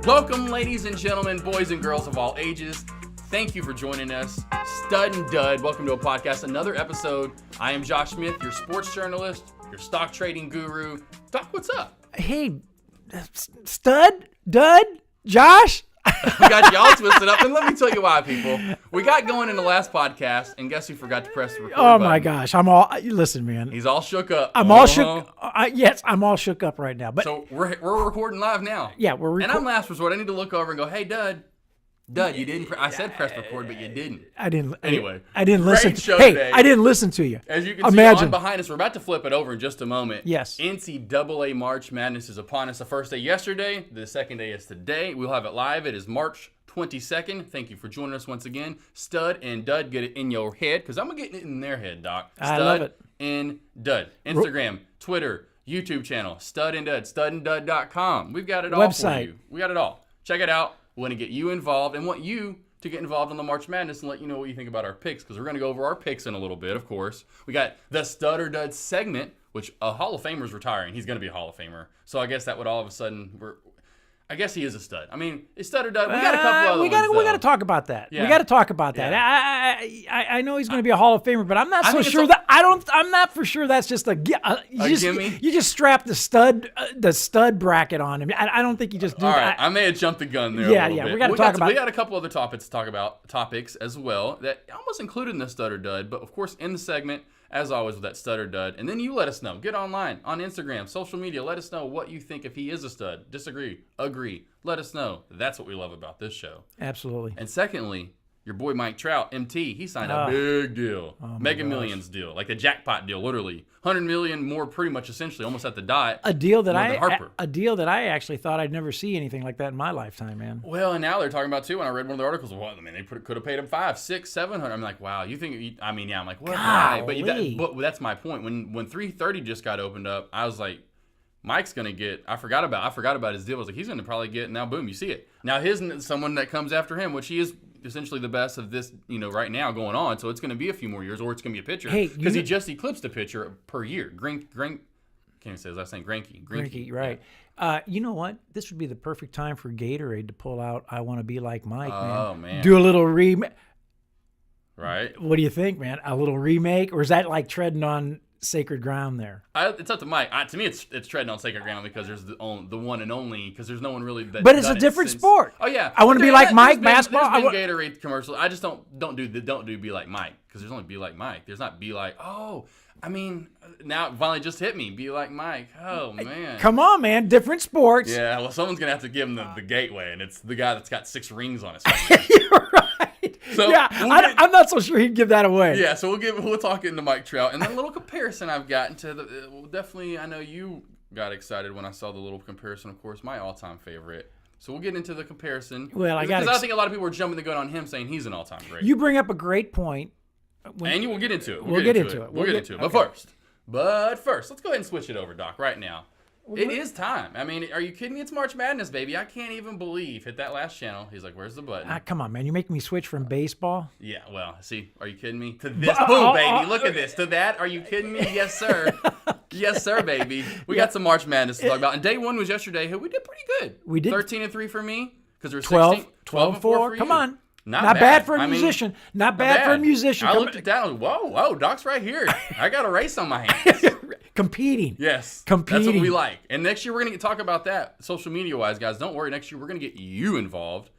Welcome, ladies and gentlemen, boys and girls and gentlemen, boys and girls of all ages. Thank you for joining us. Stud and Dud, welcome to a podcast, another episode. I am Josh Smith, your sports journalist, your stock trading guru. Doc, what's up? Hey, Stud, Dud, Josh? We got y'all twisted up, and let me tell you why, people. We got going in the last podcast, and guess who forgot to press the record button? My gosh, listen, man. He's all shook up. I'm all shook. Yes, I'm all shook up right now. But so we're recording live now. Yeah, we're recording. And I'm last resort. I need to look over and go, hey, Dud, you didn't. I said press record, but you didn't. I didn't. Anyway, I didn't listen. Show hey, today. I didn't listen to you. As you can see on behind us, we're about to flip it over in just a moment. Yes. NCAA March Madness is upon us. The first day yesterday. The second day is today. We'll have it live. It is March 22nd. Thank you for joining us once again. Stud and Dud, get it in your head because I'm going to get it in their head, Doc. I love it. And Dud. Instagram, Twitter, YouTube channel, Stud and Dud, studanddud.com. We've got it all for you. We got it all. Check it out. We want to get you involved and want you to get involved in the March Madness and let you know what you think about our picks because we're going to go over our picks in a little bit, of course. We got the Stud or Dud segment, which a Hall of Famer is retiring. He's going to be a Hall of Famer. So I guess that would all of a sudden I guess he is a stud. I mean, it's Stud or Dud. We got a couple other ones, We got to talk about that. Yeah. We got to talk about that. Yeah. I know he's going to be a Hall of Famer, but I'm not so sure that I'm not for sure that's just a gimme. You just strap the stud bracket on him. I don't think you just do that. All right, I may have jumped the gun there. Yeah, a little bit. We got to talk about. We got a couple other topics as well that almost included in the Stud or Dud, but of course in the segment. As always with that Stud or Dud. And then you let us know. Get online, on Instagram, social media. Let us know what you think if he is a stud. Disagree. Agree. Let us know. That's what we love about this show. Absolutely. And secondly, your boy Mike Trout, MT, he signed a big deal. Mega Millions deal. Like a jackpot deal, literally. 100 million more pretty much essentially, almost at the dot. A deal that I actually thought I'd never see anything like that in my lifetime, man. Well, and now they're talking about too, when I read one of the articles, well, I mean, they could have paid him 500, 600, 700. I'm like, wow, you think, I'm like, what? But that's my point. When 330 just got opened up, I was like, Mike's going to get, I forgot about his deal. I was like, he's going to probably get, now boom, you see it. Now someone that comes after him, which he is essentially the best of this, right now going on. So it's going to be a few more years, or it's going to be a pitcher. Because he just eclipsed a pitcher per year. Can't even say his last name. Greinke, right. Yeah. You know what? This would be the perfect time for Gatorade to pull out I Want to Be Like Mike, man. Oh, man. Do a little remake. Right. What do you think, man? A little remake? Or is that like treading on sacred ground there? It's up to Mike. To me, it's treading on sacred ground because there's the one and only, because there's no one really that. But it's a different sport. Oh yeah, I want to be like Mike basketball. There's been Gatorade commercials. I just don't do Be Like Mike because there's only Be Like Mike. There's not Be Like I mean, now it finally just hit me. Be Like Mike. Oh man. Come on, man. Different sports. Yeah. Well, someone's gonna have to give him the gateway, and it's the guy that's got 6 rings on his face. You're right. So yeah, I'm not so sure he'd give that away. Yeah, so we'll talk into Mike Trout, and then a little comparison I've gotten to definitely. I know you got excited when I saw the little comparison. Of course, my all-time favorite. So we'll get into the comparison. Well, because I think a lot of people are jumping the gun on him, saying he's an all-time great. You bring up a great point, and we'll get into it. We'll get into it. We'll get into it. But first, let's go ahead and switch it over, Doc. Right now. It is time. I mean, are you kidding me? It's March Madness, baby. I can't even believe. Hit that last channel. He's like, where's the button? Come on, man. You're making me switch from baseball? Yeah, well, see, are you kidding me? To this. Boom, baby. Look at this. To that. Are you kidding me? Yes, sir. Yes, sir, baby. We got some March Madness to talk about. And day one was yesterday. We did pretty good. We did. 13-3 for me. Because there's 12 and 4 for you. Come on. Not bad for a musician. Not bad for a musician. I looked at that and I was, whoa, Doc's right here. I got a race on my hands. Competing. Yes. Competing. That's what we like. And next year we're going to talk about that social media-wise, guys. Don't worry. Next year we're going to get you involved.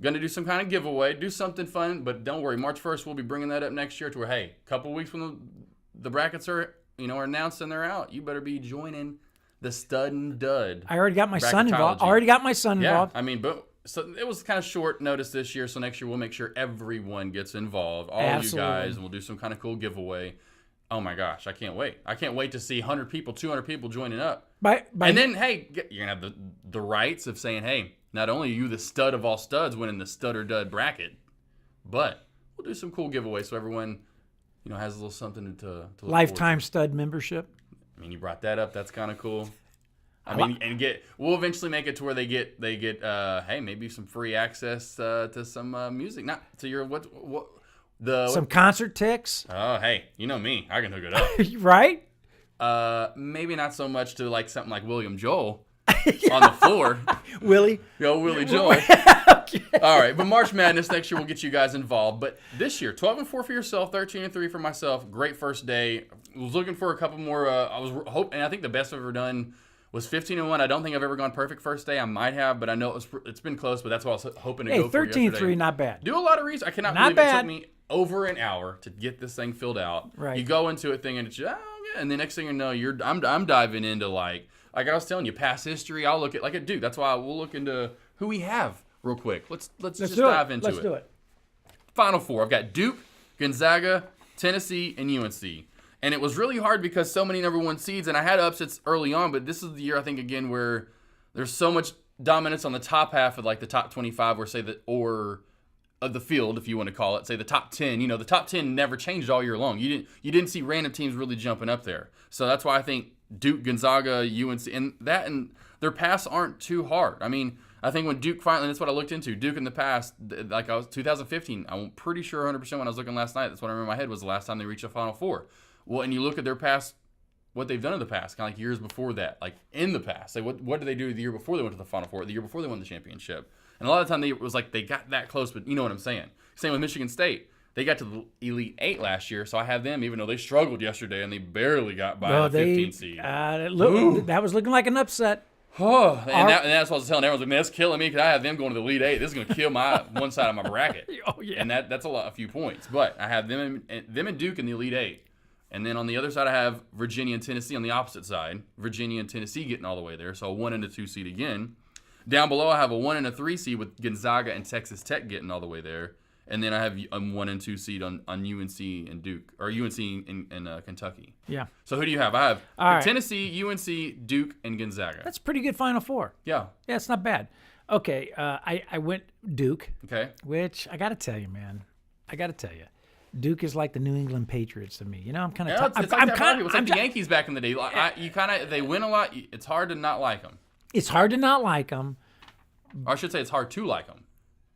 Going to do some kind of giveaway. Do something fun. But don't worry. March 1st, we'll be bringing that up next year to where, hey, a couple weeks when the brackets are announced and they're out, you better be joining the Stud and Dud. I already got my son involved. Yeah, I mean, but so it was kind of short notice this year, so next year we'll make sure everyone gets involved, all you guys, and we'll do some kind of cool giveaway. Oh my gosh, I can't wait. I can't wait to see 100 people, 200 people joining up. And then, hey, you're going to have the rights of saying, hey, not only are you the stud of all studs winning the Stud or Dud bracket, but we'll do some cool giveaways so everyone, has a little something to look lifetime forward to. Stud membership. I mean, you brought that up. That's kind of cool. I mean, we'll eventually make it to where they get hey, maybe some free access to some music. Not to your some concert ticks. Oh, hey, you know me. I can hook it up. Right? Maybe not so much to like something like William Joel. on the floor. Willie. Yo, Willie Joy. Okay. All right, but March Madness next year will get you guys involved. But this year, 12-4 for yourself, 13-3 for myself. Great first day. Was looking for a couple more. I was hoping, and I think the best I've ever done was 15-1. I don't think I've ever gone perfect first day. I might have, but I know it's been close. But that's what I was hoping to go for yesterday. 13-3, not bad. Do a lot of research. I cannot believe it took me over an hour to get this thing filled out. Right. You go into it thinking, and the next thing you know, I'm diving into like I was telling you, past history. I'll look at like a Duke. That's why we'll look into who we have real quick. Let's just dive into it. Let's do it. Final four. I've got Duke, Gonzaga, Tennessee, and UNC. And it was really hard because so many number one seeds, and I had upsets early on, but this is the year I think again where there's so much dominance on the top half of like the top 25, or of the field, if you want to call it, say the top 10. You know, the top 10 never changed all year long. You didn't see random teams really jumping up there. So that's why I think Duke, Gonzaga, UNC, and their paths aren't too hard. I mean, I think when Duke finally, that's what I looked into. Duke in the past, like I was 2015, I'm pretty sure 100% when I was looking last night, that's what I remember in my head was the last time they reached the Final Four. Well, and you look at their past, what they've done in the past, kind of like years before that, like in the past. Like what did they do the year before they went to the Final Four, the year before they won the championship? And a lot of the time it was like they got that close, but you know what I'm saying. Same with Michigan State. They got to the Elite Eight last year, so I have them, even though they struggled yesterday and they barely got by the 15 seed. That was looking like an upset. Oh, and that's what I was telling everyone. Like, man, that's killing me because I have them going to the Elite Eight. This is going to kill my one side of my bracket. Oh yeah, and that's a few points. But I have them and Duke in the Elite Eight, and then on the other side I have Virginia and Tennessee on the opposite side. Virginia and Tennessee getting all the way there, so a 1 and a 2 seed again. Down below I have a 1 and a 3 seed with Gonzaga and Texas Tech getting all the way there. And then I have a 1 and 2 seed on UNC and Duke, or UNC in Kentucky. Yeah. So who do you have? I have Tennessee, UNC, Duke, and Gonzaga. That's a pretty good Final Four. Yeah. Yeah, it's not bad. Okay, I went Duke. Okay. Which I got to tell you, man. Duke is like the New England Patriots to me. You know, I'm kind of. It's like the Yankees back in the day. They win a lot. It's hard to not like them. It's hard to not like them. Or I should say, it's hard to like them.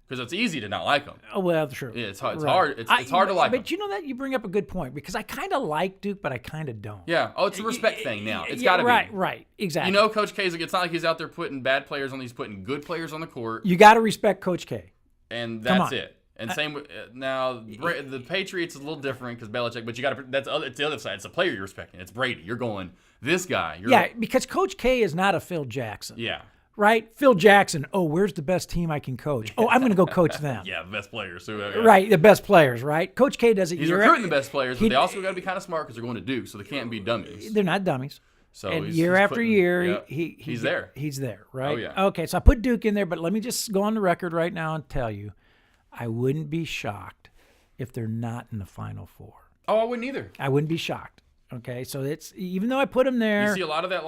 Because it's easy to not like them. Oh, well, true. Yeah, it's hard. It's hard. It's hard to like them. But you know that you bring up a good point because I kind of like Duke, but I kind of don't. Yeah. Oh, it's a respect thing now. It's got to be. Right. Exactly. You know, Coach K, it's not like he's out there putting bad players on. He's putting good players on the court. You got to respect Coach K. And that's it. And same with now the Patriots is a little different because Belichick. But you got to. It's the other side. It's the player you're respecting. It's Brady. You're going this guy. Because Coach K is not a Phil Jackson. Yeah. Right? Phil Jackson, where's the best team I can coach? Oh, I'm going to go coach them. Yeah, the best players. Right, the best players, right? Coach K does it. He's recruiting the best players, but they also got to be kind of smart because they're going to Duke, so they can't be dummies. They're not dummies. So and year after year, he's there. He's there, right? Oh, yeah. Okay, so I put Duke in there, but let me just go on the record right now and tell you, I wouldn't be shocked if they're not in the Final Four. Oh, I wouldn't either. I wouldn't be shocked. Okay, so it's even though I put them there, you see a lot of that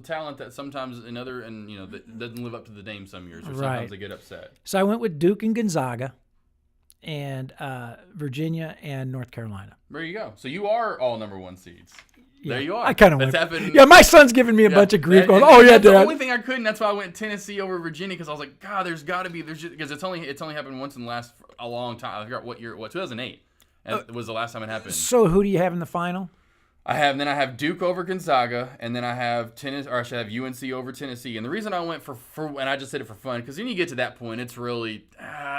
talent that sometimes that doesn't live up to the name some years, or sometimes they get upset. So I went with Duke and Gonzaga, and Virginia and North Carolina. There you go. So you are all number one seeds. Yeah, there you are. I kind of went. Yeah, my son's giving me a bunch of grief. That's the only thing I couldn't. That's why I went Tennessee over Virginia because I was like, God, there's got to be because it's only happened once in the last a long time. I forgot what year. 2008 was the last time it happened. So who do you have in the final? I have Duke over Gonzaga, and then I have UNC over Tennessee. And the reason I went for and I just did it for fun, because when you get to that point, it's really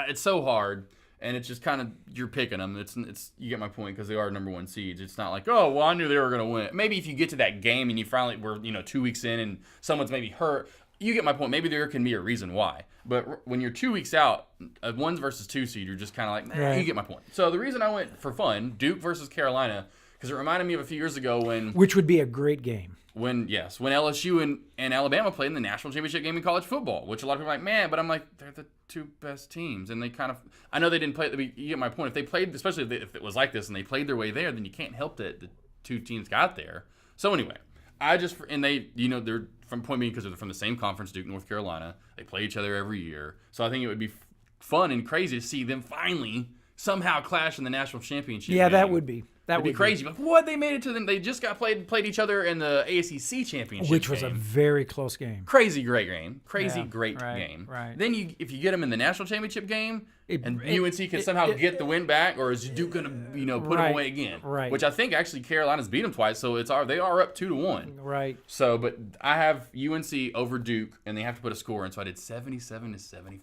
it's so hard, and it's just kind of you're picking them. It's you get my point because they are number one seeds. It's not like I knew they were going to win. Maybe if you get to that game and you finally were 2 weeks in and someone's maybe hurt, you get my point. Maybe there can be a reason why. But when you're 2 weeks out, a 1 versus 2 seed, you're just kind of like, right. You get my point. So the reason I went for fun, Duke versus Carolina. Because it reminded me of a few years ago which would be a great game. When LSU and Alabama played in the national championship game in college football, which a lot of people are like, man, but I'm like, they're the two best teams. And they kind of, I know they didn't play, you get my point. If they played, especially if it was like this and they played their way there, then you can't help that the two teams got there. So anyway, they're from point being because they're from the same conference, Duke, North Carolina. They play each other every year. So I think it would be fun and crazy to see them finally somehow clash in the national championship game. That would be. That'd be crazy. Like, what? They made it to them. They just got played each other in the ACC championship, which was a very close game. Crazy great game. Great game. Right. Then if you get them in the national championship game, UNC can somehow get the win back, or is Duke going to put them away again? Right. Which I think actually Carolina's beat them twice, so they are up 2-1. Right. So, but I have UNC over Duke, and they have to put a score in, so I did 77-75.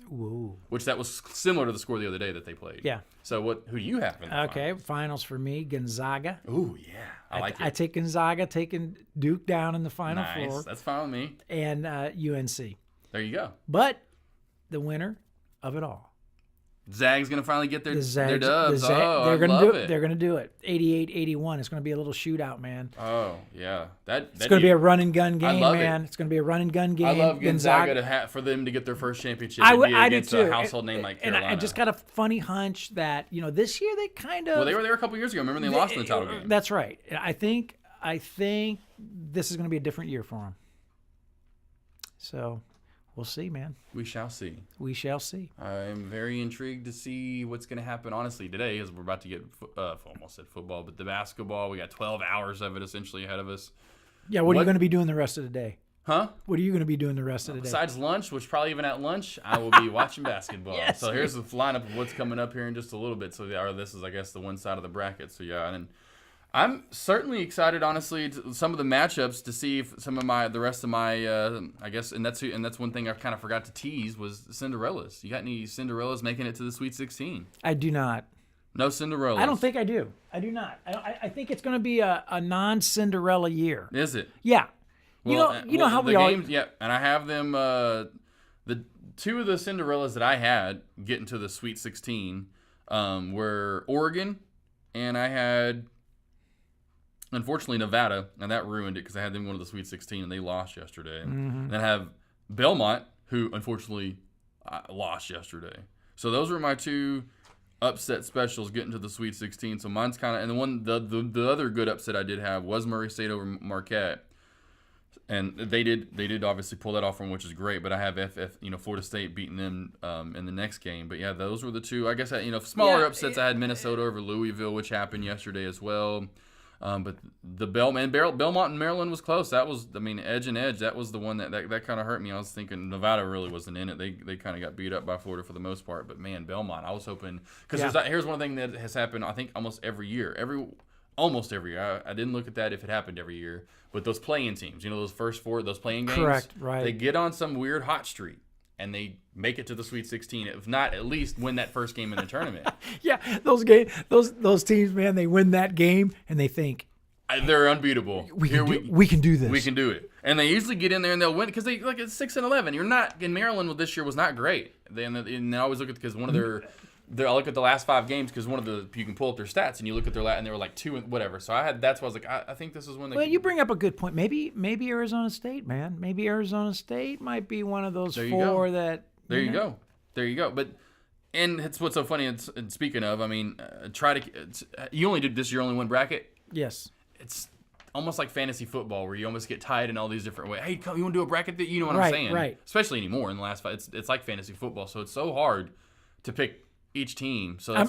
Whoa. Which that was similar to the score the other day that they played. Yeah. So who do you have in the finals for me, Gonzaga. Ooh, yeah. I like it. I take Gonzaga, taking Duke down in the Final Four. That's fine with me. And UNC. There you go. But the winner of it all. Zag's going to finally get their dubs. They're going to do it. They're going to do it. 88-81. It's going to be a little shootout, man. Oh, yeah. It's going to be a run and gun game, man. It's going to be a run and gun game. I love Gonzaga for them to get their first championship. I do too. A household name like Carolina. And I just got a funny hunch that, this year they kind of... Well, they were there a couple years ago. Remember they lost in the title game. That's right. I think this is going to be a different year for them. So... we'll see, man. We shall see. We shall see. I'm very intrigued to see what's going to happen, honestly, today, as we're about to get, almost said football, but the basketball. We got 12 hours of it essentially ahead of us. Yeah, what are you going to be doing the rest of the day? Huh? What are you going to be doing the rest of the day? Besides lunch, which probably even at lunch, I will be watching basketball. Yes. So here's the lineup of what's coming up here in just a little bit. So this is, I guess, the one side of the bracket. So, yeah, and I'm certainly excited, honestly, to some of the matchups to see if the rest of my, I guess, and that's one thing I kind of forgot to tease was Cinderellas. You got any Cinderellas making it to the Sweet 16? I do not. No Cinderellas. I don't think I do. I do not. I think it's going to be a non-Cinderella year. Is it? Yeah. Well, you know how we all. Yeah, and I have them. The two of the Cinderellas that I had getting to the Sweet 16 were Oregon, and I had. Unfortunately, Nevada, and that ruined it because I had them going to the Sweet 16, and they lost yesterday. And then I have Belmont, who unfortunately lost yesterday. So those were my two upset specials getting to the Sweet 16. So mine's kind of, and the other good upset I did have was Murray State over Marquette, and they did obviously pull that off from, which is great. But I have Florida State beating them in the next game. But yeah, those were the two. I guess smaller upsets. I had Minnesota over Louisville, which happened yesterday as well. But the Belmont and Maryland was close. That was, edge and edge. That was the one that kind of hurt me. I was thinking Nevada really wasn't in it. They kind of got beat up by Florida for the most part. But man, Belmont, I was hoping because here's one thing that has happened. I think almost every year. Almost every year. I didn't look at that if it happened every year. But those play-in teams, those first four, those play-in games. Correct. Right. They get on some weird hot streak. And they make it to the Sweet 16, if not at least win that first game in the tournament. Yeah, those teams, man, they win that game and they think they're unbeatable. We can do this. We can do it. And they usually get in there and they'll win because they like it's 6-11. You're not in Maryland this year was not great. And I always look at because one of I look at the last 5 games because you can pull up their stats and you look at their and they were like 2 and whatever. So that's why I was like I think this is when they. Well, you bring up a good point. Maybe Arizona State, man. Maybe Arizona State might be one of those 4 that. There you go. But and it's what's so funny. And speaking of, you only did this your only one bracket. Yes. It's almost like fantasy football where you almost get tied in all these different ways. Hey, you want to do a bracket? You know what I'm saying? Right. Especially anymore in the last 5. It's like fantasy football, so it's so hard to pick each team. So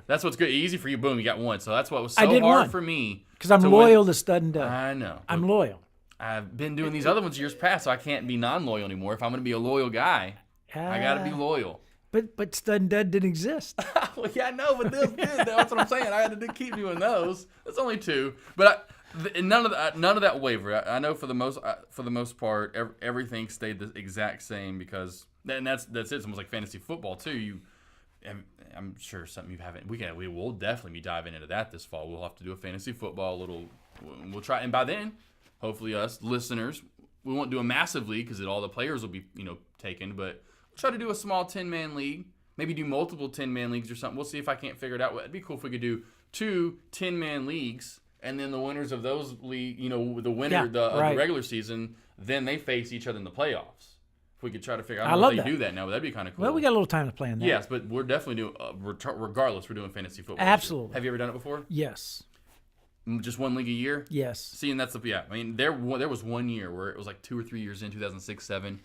that's what's good. Easy for you. Boom, you got one. So that's what was so hard for me. Because I'm loyal to Stud and Dud. I know. I'm loyal. I've been doing these other ones years past, so I can't be non-loyal anymore. If I'm going to be a loyal guy, I got to be loyal. But Stud and Dud didn't exist. Well, yeah, I know, but this did. That's what I'm saying. I had to keep doing those. It's only 2, but none of that wavered. I know for the most part, everything stayed the exact same because, and that's it. It's almost like fantasy football too. I'm sure something you haven't. We will definitely be diving into that this fall. We'll have to do a fantasy football We'll try, and by then, hopefully, us listeners, we won't do a massive league because all the players will be taken, but. Try to do a small 10-man league. Maybe do multiple 10-man leagues or something. We'll see if I can't figure it out. It'd be cool if we could do 2 10-man leagues, and then the winners of those league, the winner of the regular season, then they face each other in the playoffs. If we could try to figure out how they do that now, but that'd be kind of cool. Well, we got a little time to plan that. Yes, but we're definitely doing. Regardless, we're doing fantasy football. Absolutely. Have you ever done it before? Yes. Just one league a year? Yes. See, and that's there was one year where it was like 2 or 3 years in 2006, 2007.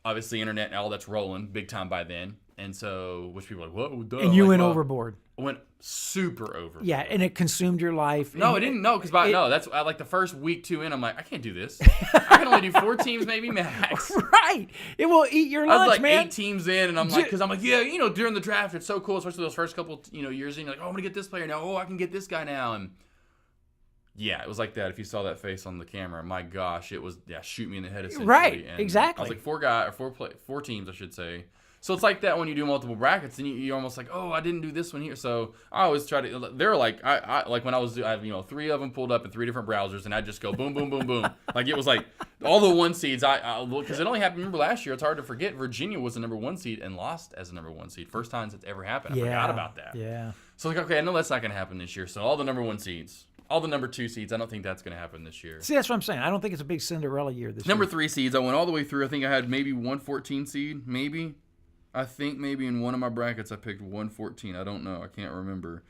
Obviously, internet and all that's rolling big time by then. And so, which people are like, whoa, duh. And you went overboard. I went super overboard. Yeah, and it consumed your life. No, it didn't. No, because that's like the first week 2 in, I'm like, I can't do this. I can only do 4 teams, maybe max. Right. It will eat your lunch, I was like man. 8 teams in, and I'm like, yeah, during the draft, it's so cool, especially those first couple, years in. You're like, oh, I'm gonna get this player now. Oh, I can get this guy now, and yeah, it was like that. If you saw that face on the camera, my gosh, it was shoot me in the head essentially. Right. And exactly. I was like 4 teams, I should say. So it's like that when you do multiple brackets, and you're almost like, oh, I didn't do this one here. So I always try to. They're like, I like when I have 3 of them pulled up in 3 different browsers, and I just go boom, boom, boom, boom. Like it was like all the 1 seeds. Because it only happened. Remember last year? It's hard to forget. Virginia was the number 1 seed and lost as the number 1 seed. First time it's ever happened. I forgot about that. Yeah. So like, okay, I know that's not gonna happen this year. So all the number 1 seeds. All the number 2 seeds, I don't think that's going to happen this year. See, that's what I'm saying. I don't think it's a big Cinderella year this year. Number 3 seeds, I went all the way through. I think I had maybe 114 seed, maybe. I think maybe in one of my brackets I picked 114. I don't know. I can't remember.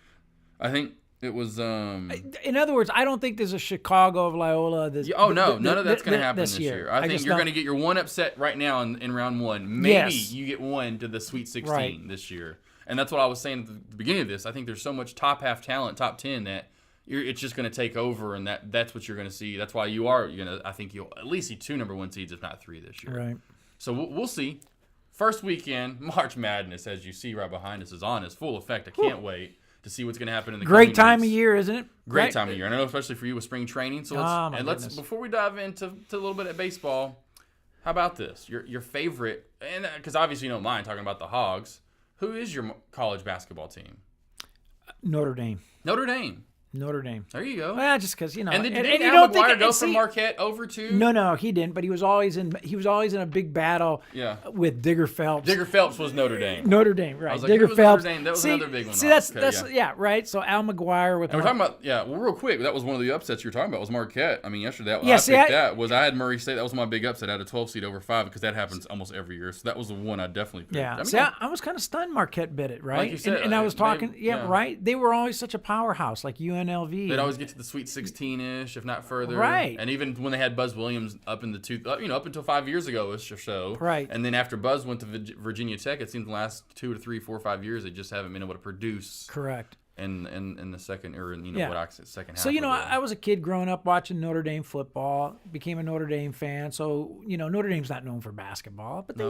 I think it was... In other words, I don't think there's a Chicago of Loyola. None of that's going to happen this year. I think you're going to get your one upset right now in round 1. Maybe you get one to the Sweet 16 this year. And that's what I was saying at the beginning of this. I think there's so much top half talent, top 10, that... it's just going to take over, and that's what you're going to see. That's why I think you'll at least see 2 number 1 seeds, if not 3 this year. Right. So we'll see. First weekend, March Madness, as you see right behind us, is on its full effect. I can't wait to see what's going to happen in the great time weeks. of year, isn't it? Great time of year. I know, especially for you with spring training. So let's before we dive into a little bit of baseball, how about this? Your favorite, and because obviously you don't mind talking about the Hogs. Who is your college basketball team? Notre Dame. Notre Dame. Notre Dame. There you go. Well, just because And did Al McGuire go from Marquette over to? No, he didn't. But he was always in a big battle. With Digger Phelps. Digger Phelps was Notre Dame. Notre Dame, right? I was like, Digger Phelps. Notre Dame? That was another big one. See, that's right. So Al McGuire with. And we're talking about Well, real quick, that was one of the upsets you were talking about. Was Marquette? I mean, yesterday I had Murray State. That was my big upset. I had a 12 seed over 5 because that happens almost every year. So that was the one I definitely picked. Yeah. I was kind of stunned Marquette bit it, right? Like you said, and I was talking. Right. They were always such a powerhouse, like UNLV. They'd always get to the Sweet 16-ish, if not further. Right. And even when they had Buzz Williams up in the up until 5 years ago or so. Right. And then after Buzz went to Virginia Tech, it seems the last 2 to 3, 4, 5 years they just haven't been able to produce. Correct. In the second second half. So I was a kid growing up watching Notre Dame football. Became a Notre Dame fan. So Notre Dame's not known for basketball, but they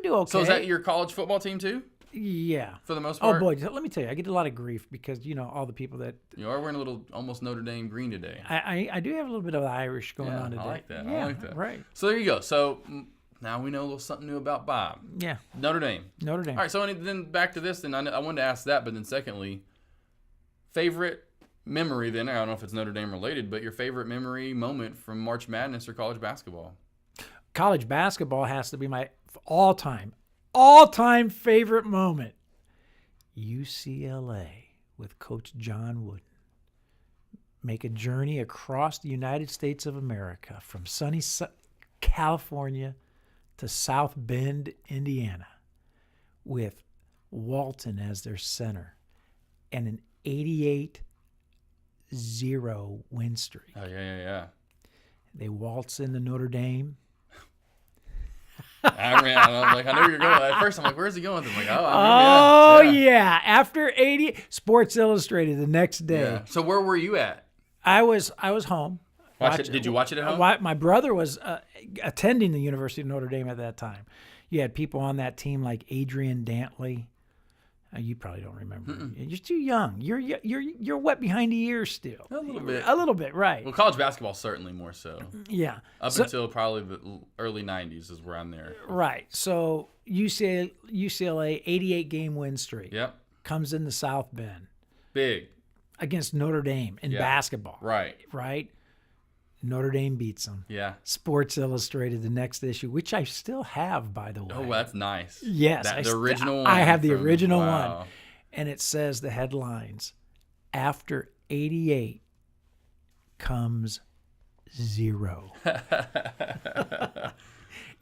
do okay. So is that your college football team too? Yeah. For the most part? Oh, boy. Let me tell you, I get a lot of grief because, all the people that... You are wearing a little almost Notre Dame green today. I do have a little bit of Irish going on today. I like that. Yeah, I like that. Right. So there you go. So now we know a little something new about Bob. Yeah. Notre Dame. All right, so then back to this, then I wanted to ask that, but then secondly, favorite memory then, I don't know if it's Notre Dame related, but your favorite memory moment from March Madness or college basketball? College basketball has to be my all-time favorite moment. UCLA with Coach John Wooden make a journey across the United States of America from sunny California to South Bend, Indiana, with Walton as their center and an 88-0 win streak. Oh, yeah. They waltz into Notre Dame. I know where you're going. At first, I'm like, where's he going? I'm like, After 80, Sports Illustrated the next day. Yeah. So where were you at? I was home. Did you watch it at home? My brother was attending the University of Notre Dame at that time. You had people on that team like Adrian Dantley. You probably don't remember. You're too young. You're wet behind the ears still. A little bit. A little bit, right. Well, college basketball certainly more so. Yeah. Until probably the early 90s is where I'm there. Right. So UCLA 88-game win streak. Yep. Comes into South Bend. Big. Against Notre Dame in basketball. Right. Notre Dame beats them. Yeah. Sports Illustrated, the next issue, which I still have, by the way. Oh, that's nice. Yes. The original one. I have the original one. And it says the headlines, after 88 comes 0.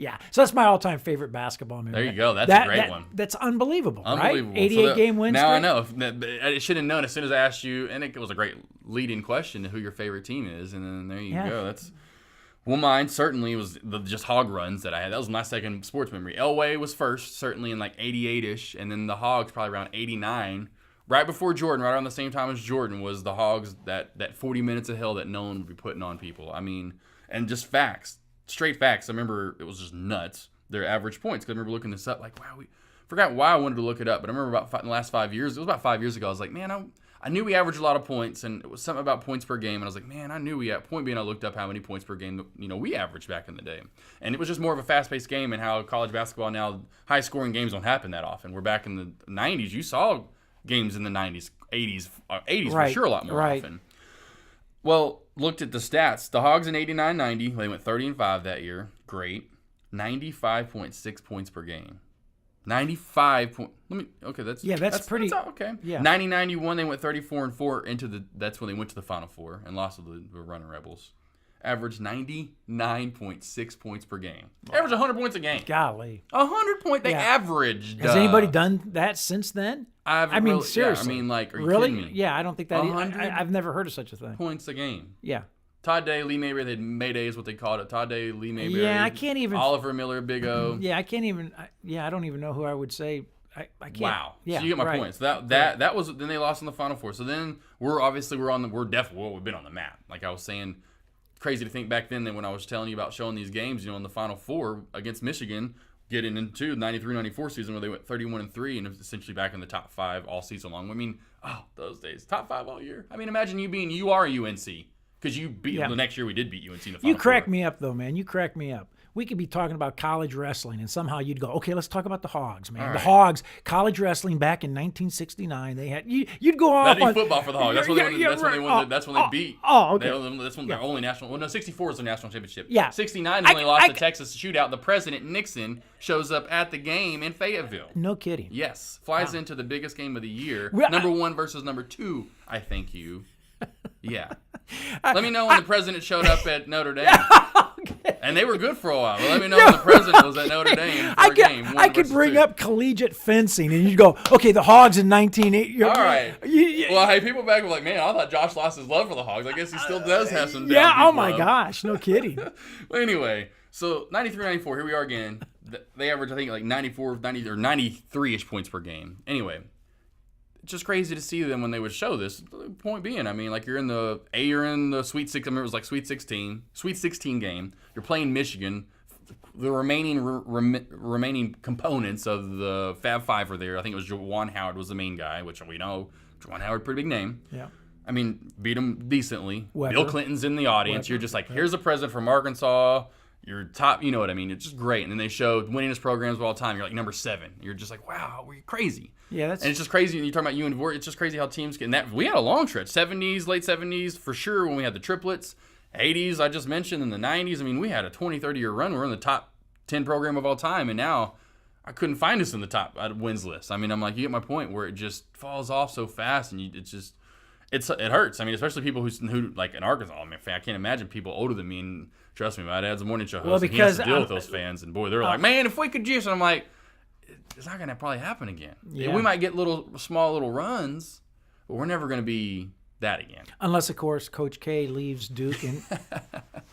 Yeah. So that's my all-time favorite basketball memory. There you go. That's a great one. That's unbelievable, right? 88-game win streak. Now I know. I should have known as soon as I asked you, and it was a great leading question, who your favorite team is, and then there you go. Well, mine certainly was just hog runs that I had. That was my second sports memory. Elway was first, certainly in like 88-ish, and then the Hogs probably around 89. Right before Jordan, right around the same time as Jordan, was the Hogs, that 40 minutes of hell that no one would be putting on people. I mean, and just facts, straight facts. I remember it was just nuts, their average points. Because I remember looking this up, like, wow, forgot why I wanted to look it up, but I remember in the last 5 years, it was about 5 years ago, I was like, man, I knew we averaged a lot of points, and it was something about points per game, and I was like, man, I knew we had, point being, I looked up how many points per game, we averaged back in the day. And it was just more of a fast-paced game, and how college basketball now, high-scoring games don't happen that often. We're back in the 90s. You saw games in the 90s, 80s right, for sure a lot more right. often. Well, looked at the stats. The Hogs in 89-90, they went 30-5 that year. Great. 95.6 points per game. 95 point. That's pretty. That's okay. Yeah. 90-91, they went 34-4 that's when they went to the Final Four and lost to the Running Rebels. Averaged 99.6 points per game. Averaged 100 points a game. Golly. 100 point they averaged. Has anybody done that since then? Seriously. Yeah, I mean, like, are you really? kidding me? Yeah, I don't think that. I've never heard of such a thing. Points a game. Yeah. Todd Day, Lee Mayberry, they had Mayday is what they called it. Todd Day, Lee Mayberry. Yeah, I can't even. Oliver Miller, Big O. Yeah, I can't even. I don't even know who I would say. I can't. Wow. Yeah, so you get my point. So that was, then they lost in the Final Four. So then we're definitely we've been on the map. Like I was saying, crazy to think back then that when I was telling you about showing these games, in the Final Four against Michigan, getting into the 93-94 season where they went 31-3 and it was essentially back in the top 5 all season long. I mean, those days, top 5 all year. I mean, imagine you being, you are UNC. Because you beat the next year we did beat UNC in the Final You crack Four. me up, though, man. You crack me up. We could be talking about college wrestling, and somehow you'd go, okay, let's talk about the Hogs, man. All The right. Hogs, college wrestling back in 1969. They had you'd go off That'd on be football for the Hogs. That's when that's when they beat. Oh, okay. That's when their only national. Well, no, 64 is the national championship. Yeah. 69 is when they lost the Texas shootout. The president Nixon shows up at the game in Fayetteville. No kidding. Yes, flies into the biggest game of the year. Well, number 1 versus number 2. I thank you. Yeah. Let me know when the president showed up at Notre Dame. Okay. And they were good for a while. But let me know when the president was at Notre Dame for a game. I could bring up collegiate fencing, and you'd go, okay, the Hogs in 1980. All right. Well, hey, people back were like, man, I thought Josh lost his love for the Hogs. I guess he still does have some. Yeah. Oh my gosh. No kidding. Well, anyway, so 93-94. Here we are again. They average, I think, like 94, 90, or 93-ish points per game. Anyway. Just crazy to see them when they would show this. The point being, I mean, like you're in the Sweet 6. I remember it was like Sweet 16 game. You're playing Michigan. The remaining components of the Fab Five were there. I think it was Juwan Howard was the main guy, which we know Juwan Howard, pretty big name. Yeah. I mean, beat him decently. Weber. Bill Clinton's in the audience. Weber. You're just like, here's a president from Arkansas. You're top, you know what I mean? It's just great. And then they showed winningest programs of all time. You're like number 7. You're just like, wow, we're crazy. Yeah, and it's just crazy. And you talk about UNC. It's just crazy how teams can. We had a long stretch, 70s, late 70s for sure when we had the triplets. 80s, I just mentioned, in the 90s. I mean, we had a 20, 30-year run. We're in the top 10 program of all time. And now I couldn't find us in the top wins list. I mean, I'm like, you get my point where it just falls off so fast. And it hurts. I mean, especially people who like in Arkansas. I mean, I can't imagine people older than me. And trust me, my dad's a morning show host. Well, and he has because to deal with those fans. And boy, they're like, man, if we could just. And I'm like, it's not going to probably happen again. Yeah. We might get small little runs, but we're never going to be that again. Unless, of course, Coach K leaves Duke and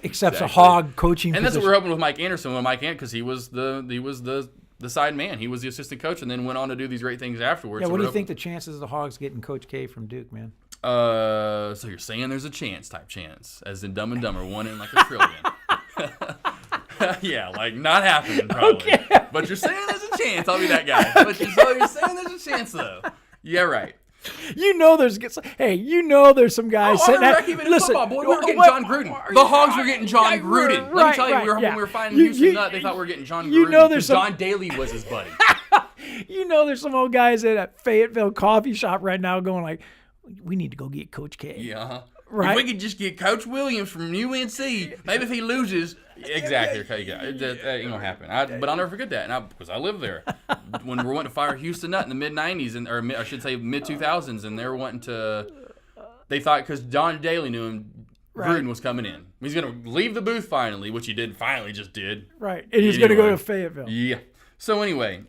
accepts a Hog coaching and position. that's what we're hoping with Mike Anderson. Because he was the side man. He was the assistant coach, and then went on to do these great things afterwards. Yeah, so what do you think the chances of the Hogs getting Coach K from Duke, man? So you're saying there's a chance, as in Dumb and Dumber, 1 in like a trillion. Yeah, like not happening probably. Okay. But you're saying there's a chance. I'll be that guy. But you're saying there's a chance though. Yeah, right. there's some guys sitting at. Listen, football, boy, we were getting John Gruden. The Hogs were getting John Gruden. Let me tell you, when we were finding Houston Nut, they thought we were getting John Gruden. Because John Daly was his buddy. There's some old guys at a Fayetteville coffee shop right now going like, we need to go get Coach K. Yeah. Right? If we could just get Coach Williams from UNC, maybe if he loses. Exactly. Okay, yeah. That ain't going to happen. But I'll never forget that because I lived there. When we were wanting to fire Houston Nutt in the mid-90s, or I should say mid-2000s, and they were wanting to – they thought because John Daly knew him, Gruden was coming in. He's going to leave the booth finally, which he just did. Right. And he's going to go to Fayetteville. Yeah. So anyway,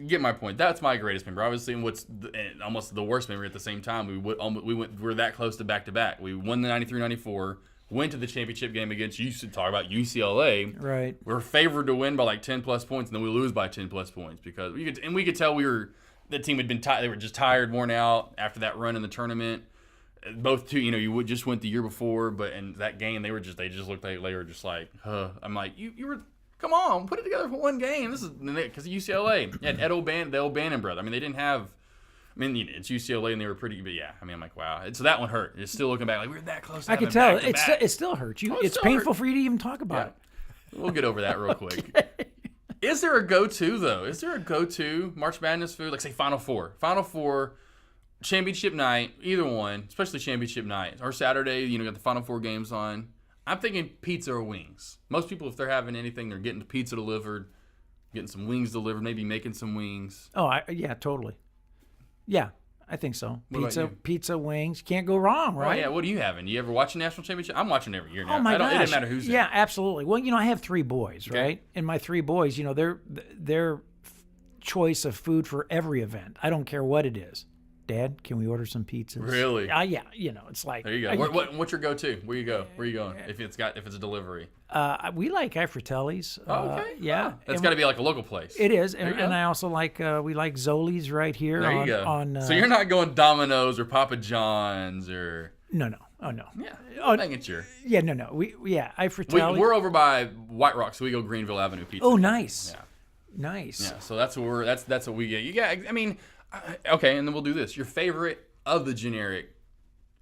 get my point. That's my greatest memory. Obviously, and almost the worst memory at the same time. We were that close to back-to-back. We won the 93-94. went to the championship game against UCLA. Right. We were favored to win by like 10-plus points, and then we lose by 10-plus points because we could tell the team had been tired. They were just tired, worn out after that run in the tournament. Both two, you just went the year before, but in that game they just looked like they were just like, huh. I'm like, you were, come on, put it together for one game. This is because of UCLA. And the O'Bannon brother. I mean, they didn't have. I mean, it's UCLA and they were pretty, but yeah. I mean, I'm like, wow. So that one hurt. It's still looking back like we were that close. I can tell it still hurts you. It's painful for you to even talk about it. We'll get over that real quick. Okay. Is there a go-to though? Is there a go-to March Madness food? Like say Final Four, championship night, either one, especially championship night or Saturday. Got the Final Four games on. I'm thinking pizza or wings. Most people, if they're having anything, they're getting the pizza delivered, getting some wings delivered, maybe making some wings. Oh, yeah, totally. Yeah, I think so. What Pizza, wings. Can't go wrong, right? Oh, yeah, what are you having? You ever watch a national championship? I'm watching every year now. Oh, my gosh. It doesn't matter who's in. Yeah, absolutely. Well, I have 3 boys, Okay. right? And my 3 boys, their choice of food for every event. I don't care what it is. Dad, can we order some pizzas? Really? Yeah, it's like. There you go. What's your go-to? Where you go? Where you going? If it's a delivery. We like Fratelli's. Oh, okay. Yeah. That's got to be like a local place. It is, and I also like we like Zoli's right here. There you go. So you're not going Domino's or Papa John's or. No. Oh no. Yeah. I'm making sure. Yeah. No. I Fratelli. We're over by White Rock, so we go Greenville Avenue Pizza. Oh, nice. Yeah. Nice. Yeah. So that's what we get. You got. I mean. Okay, and then we'll do this. Your favorite of the generic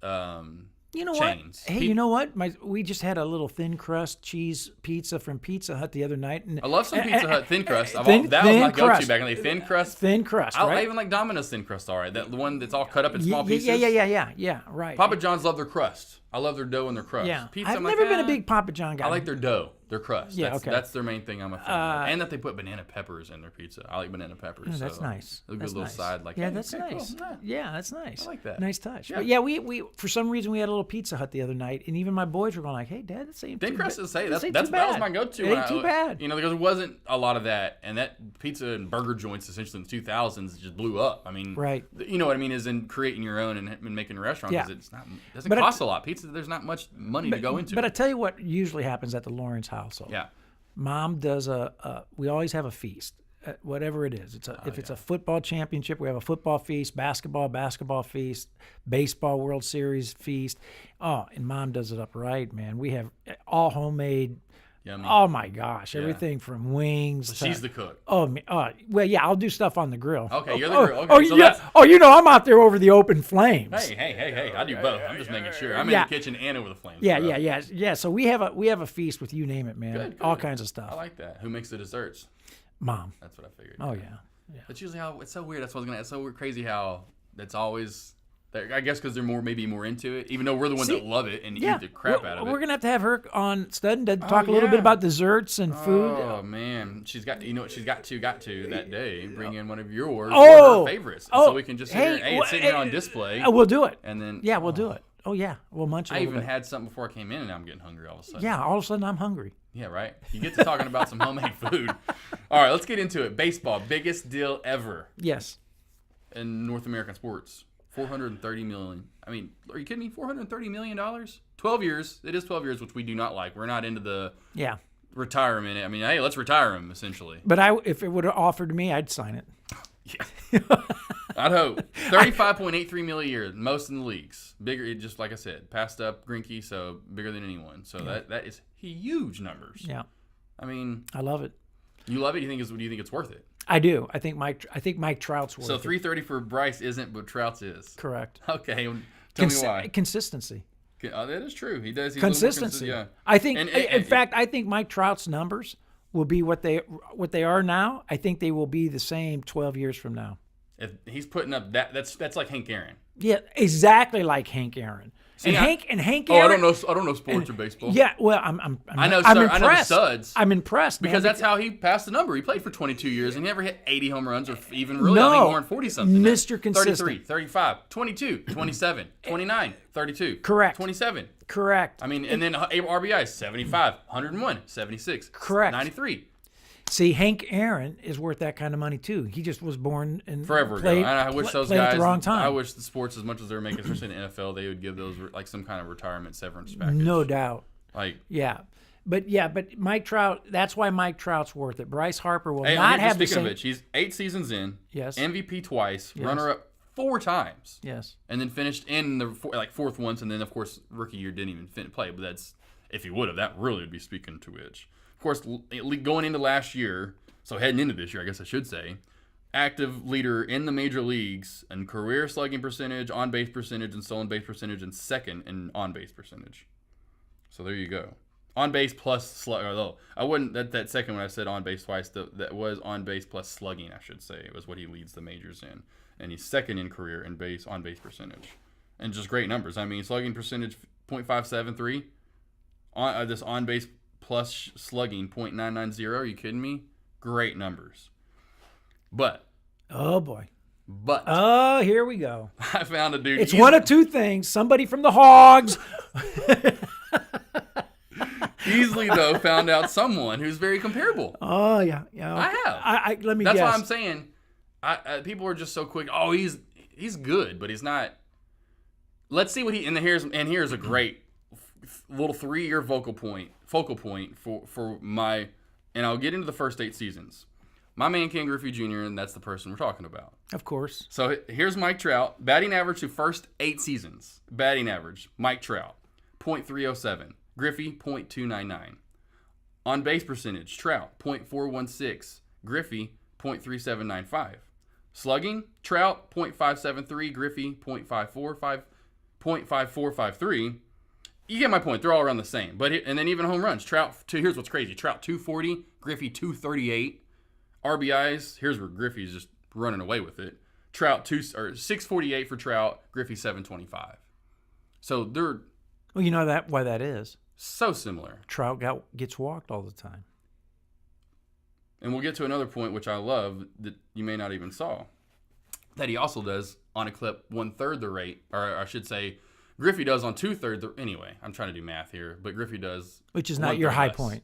chains. Hey, you know what? We just had a little thin crust cheese pizza from Pizza Hut the other night. And I love some Pizza Hut thin crust. That was my go-to back in the day. Thin crust. Thin crust, right? I even like Domino's thin crust, all right. The one that's all cut up in small pieces. Yeah, right. Papa John's love their crust. I love their dough and their crust. Yeah. Pizza, I've never been a big Papa John guy. I like their dough, their crust. Yeah, okay. That's their main thing I'm a fan of. And that they put banana peppers in their pizza. I like banana peppers. Oh, that's nice. A good little side like that. Yeah, hey, that's okay, nice. Cool. Yeah, that's nice. I like that. Nice touch. Yeah. But yeah, we for some reason we had a little Pizza Hut the other night, and even my boys were going like, "Hey, Dad, that's ain't thin crust is that was my go-to. It ain't too bad. Because it wasn't a lot of that, and that pizza and burger joints essentially in the 2000s just blew up. I mean, right. You know what I mean? Is in creating your own and making a restaurant because it doesn't cost a lot. Pizza, there's not much money to go into. But I tell you what usually happens at the Lawrence household. Yeah. Mom does we always have a feast, whatever it is. If it's a football championship, we have a football feast, basketball feast, baseball World Series feast. Oh, and Mom does it up right, man. We have all homemade. Yummy. Oh my gosh! Everything from wings. She's the cook. Oh, well, yeah, I'll do stuff on the grill. Okay, you're the grill. Okay, I'm out there over the open flames. Hey! I do both. I'm just making sure. I'm in the kitchen and over the flames. Yeah. So we have a feast with you name it, man. Good. All kinds of stuff. I like that. Who makes the desserts? Mom. That's what I figured. Oh yeah. That's usually how it's so weird. That's what I was gonna. It's so weird, crazy how that's always. I guess because they're maybe more into it, even though we're the ones that love it and eat the crap out of it. We're gonna have her on Stud to talk a little bit about desserts and food. Oh man, she's got what she's got to that day. Bring in one of yours or her favorites, so we can just sit here. It's sitting here on display. We'll do it. And then we'll do it. Oh yeah, we'll munch. I even had something before I came in, and now I'm getting hungry all of a sudden. Yeah, all of a sudden I'm hungry. Yeah, right. You get to talking about some homemade food. All right, let's get into it. Baseball, biggest deal ever. Yes. In North American sports. $430 million. I mean, are you kidding me? $430 million? 12 years. It is 12 years, which we do not like. We're not into the retirement. I mean, hey, let's retire him, essentially. But if it would have offered to me, I'd sign it. Yeah. I'd hope. $35.83 million a year, most in the leagues. Bigger, just like I said, passed up Greinke, so bigger than anyone. So that is huge numbers. Yeah. I mean, I love it. You love it? Do you think it's worth it? I do. I think Mike Trout's worth it. So $330 for Bryce isn't, but Trout's is. Correct. Okay, tell me why. Consistency. That is true. He does. He's Consistency. Yeah. I think. In fact, I think Mike Trout's numbers will be what they are now. I think they will be the same 12 years from now. If he's putting up that's like Hank Aaron. Yeah, exactly like Hank Aaron. See, Hank Aaron. I don't know sports or baseball. Yeah, well, I'm impressed. I know the studs. I'm impressed because that's how he passed the number. He played for 22 years and he never hit 80 home runs or even really. I think more than 40 something. Mr. Consistent. 33, 35, 22, 27, 29, 32. Correct. 27. Correct. I mean, and then RBI 75, 101, 76. Correct. 93. See, Hank Aaron is worth that kind of money too. He just was born and forever played, ago. And I wish those played guys. at the wrong time. I wish the sports, as much as they're making, especially in the NFL, they would give those like some kind of retirement severance package. No doubt. Like, But Mike Trout. That's why Mike Trout's worth it. Bryce Harper will hey, not have the speaking same. of it, he's 8 seasons in. Yes. MVP twice. Yes. Runner-up 4 times. Yes. And then finished in the fourth once, and then of course rookie year didn't even play. But that's, if he would have, that really would be speaking to which. Of course, going into last year. So heading into this year, I guess I should say, active leader in the major leagues in career slugging percentage, on-base percentage, and stolen base percentage, and second in on-base percentage. So there you go. On-base plus slugging. Although I wouldn't, that second one I said on-base twice, that was on-base plus slugging, I should say. It was what he leads the majors in. And he's second in career in on-base percentage. And just great numbers. I mean, slugging percentage, .573. This on-base plus slugging, .990. Are you kidding me? Great numbers. But. Oh, boy. But. Oh, here we go. I found a dude. It's one of two things. Somebody from the Hogs. Easily, though, found out someone who's very comparable. Oh, yeah. Okay. I have. Let me guess. That's why I'm saying. People are just so quick. Oh, he's good, but he's not. Let's see what he. And here's a great little 3-year focal point for my. And I'll get into the first 8 seasons. My man, Ken Griffey Jr., and that's the person we're talking about. Of course. So here's Mike Trout. Batting average to first 8 seasons. Batting average, Mike Trout, .307. Griffey, .299. On base percentage, Trout, .416. Griffey, .3795. Slugging, Trout, .573. Griffey, .5453. You get my point. They're all around the same. And then even home runs. Trout, here's what's crazy. Trout, 240. Griffey, 238. RBIs, here's where Griffey's just running away with it. Trout, 648 for Trout. Griffey, 725. So they're... Well, you know why that is. So similar. Trout gets walked all the time. And we'll get to another point, which I love, that you may not even saw. That he also does on a clip 1/3 the rate, or I should say... Griffey does on 2/3. Anyway, I'm trying to do math here, but Griffey does. Which is not your high point.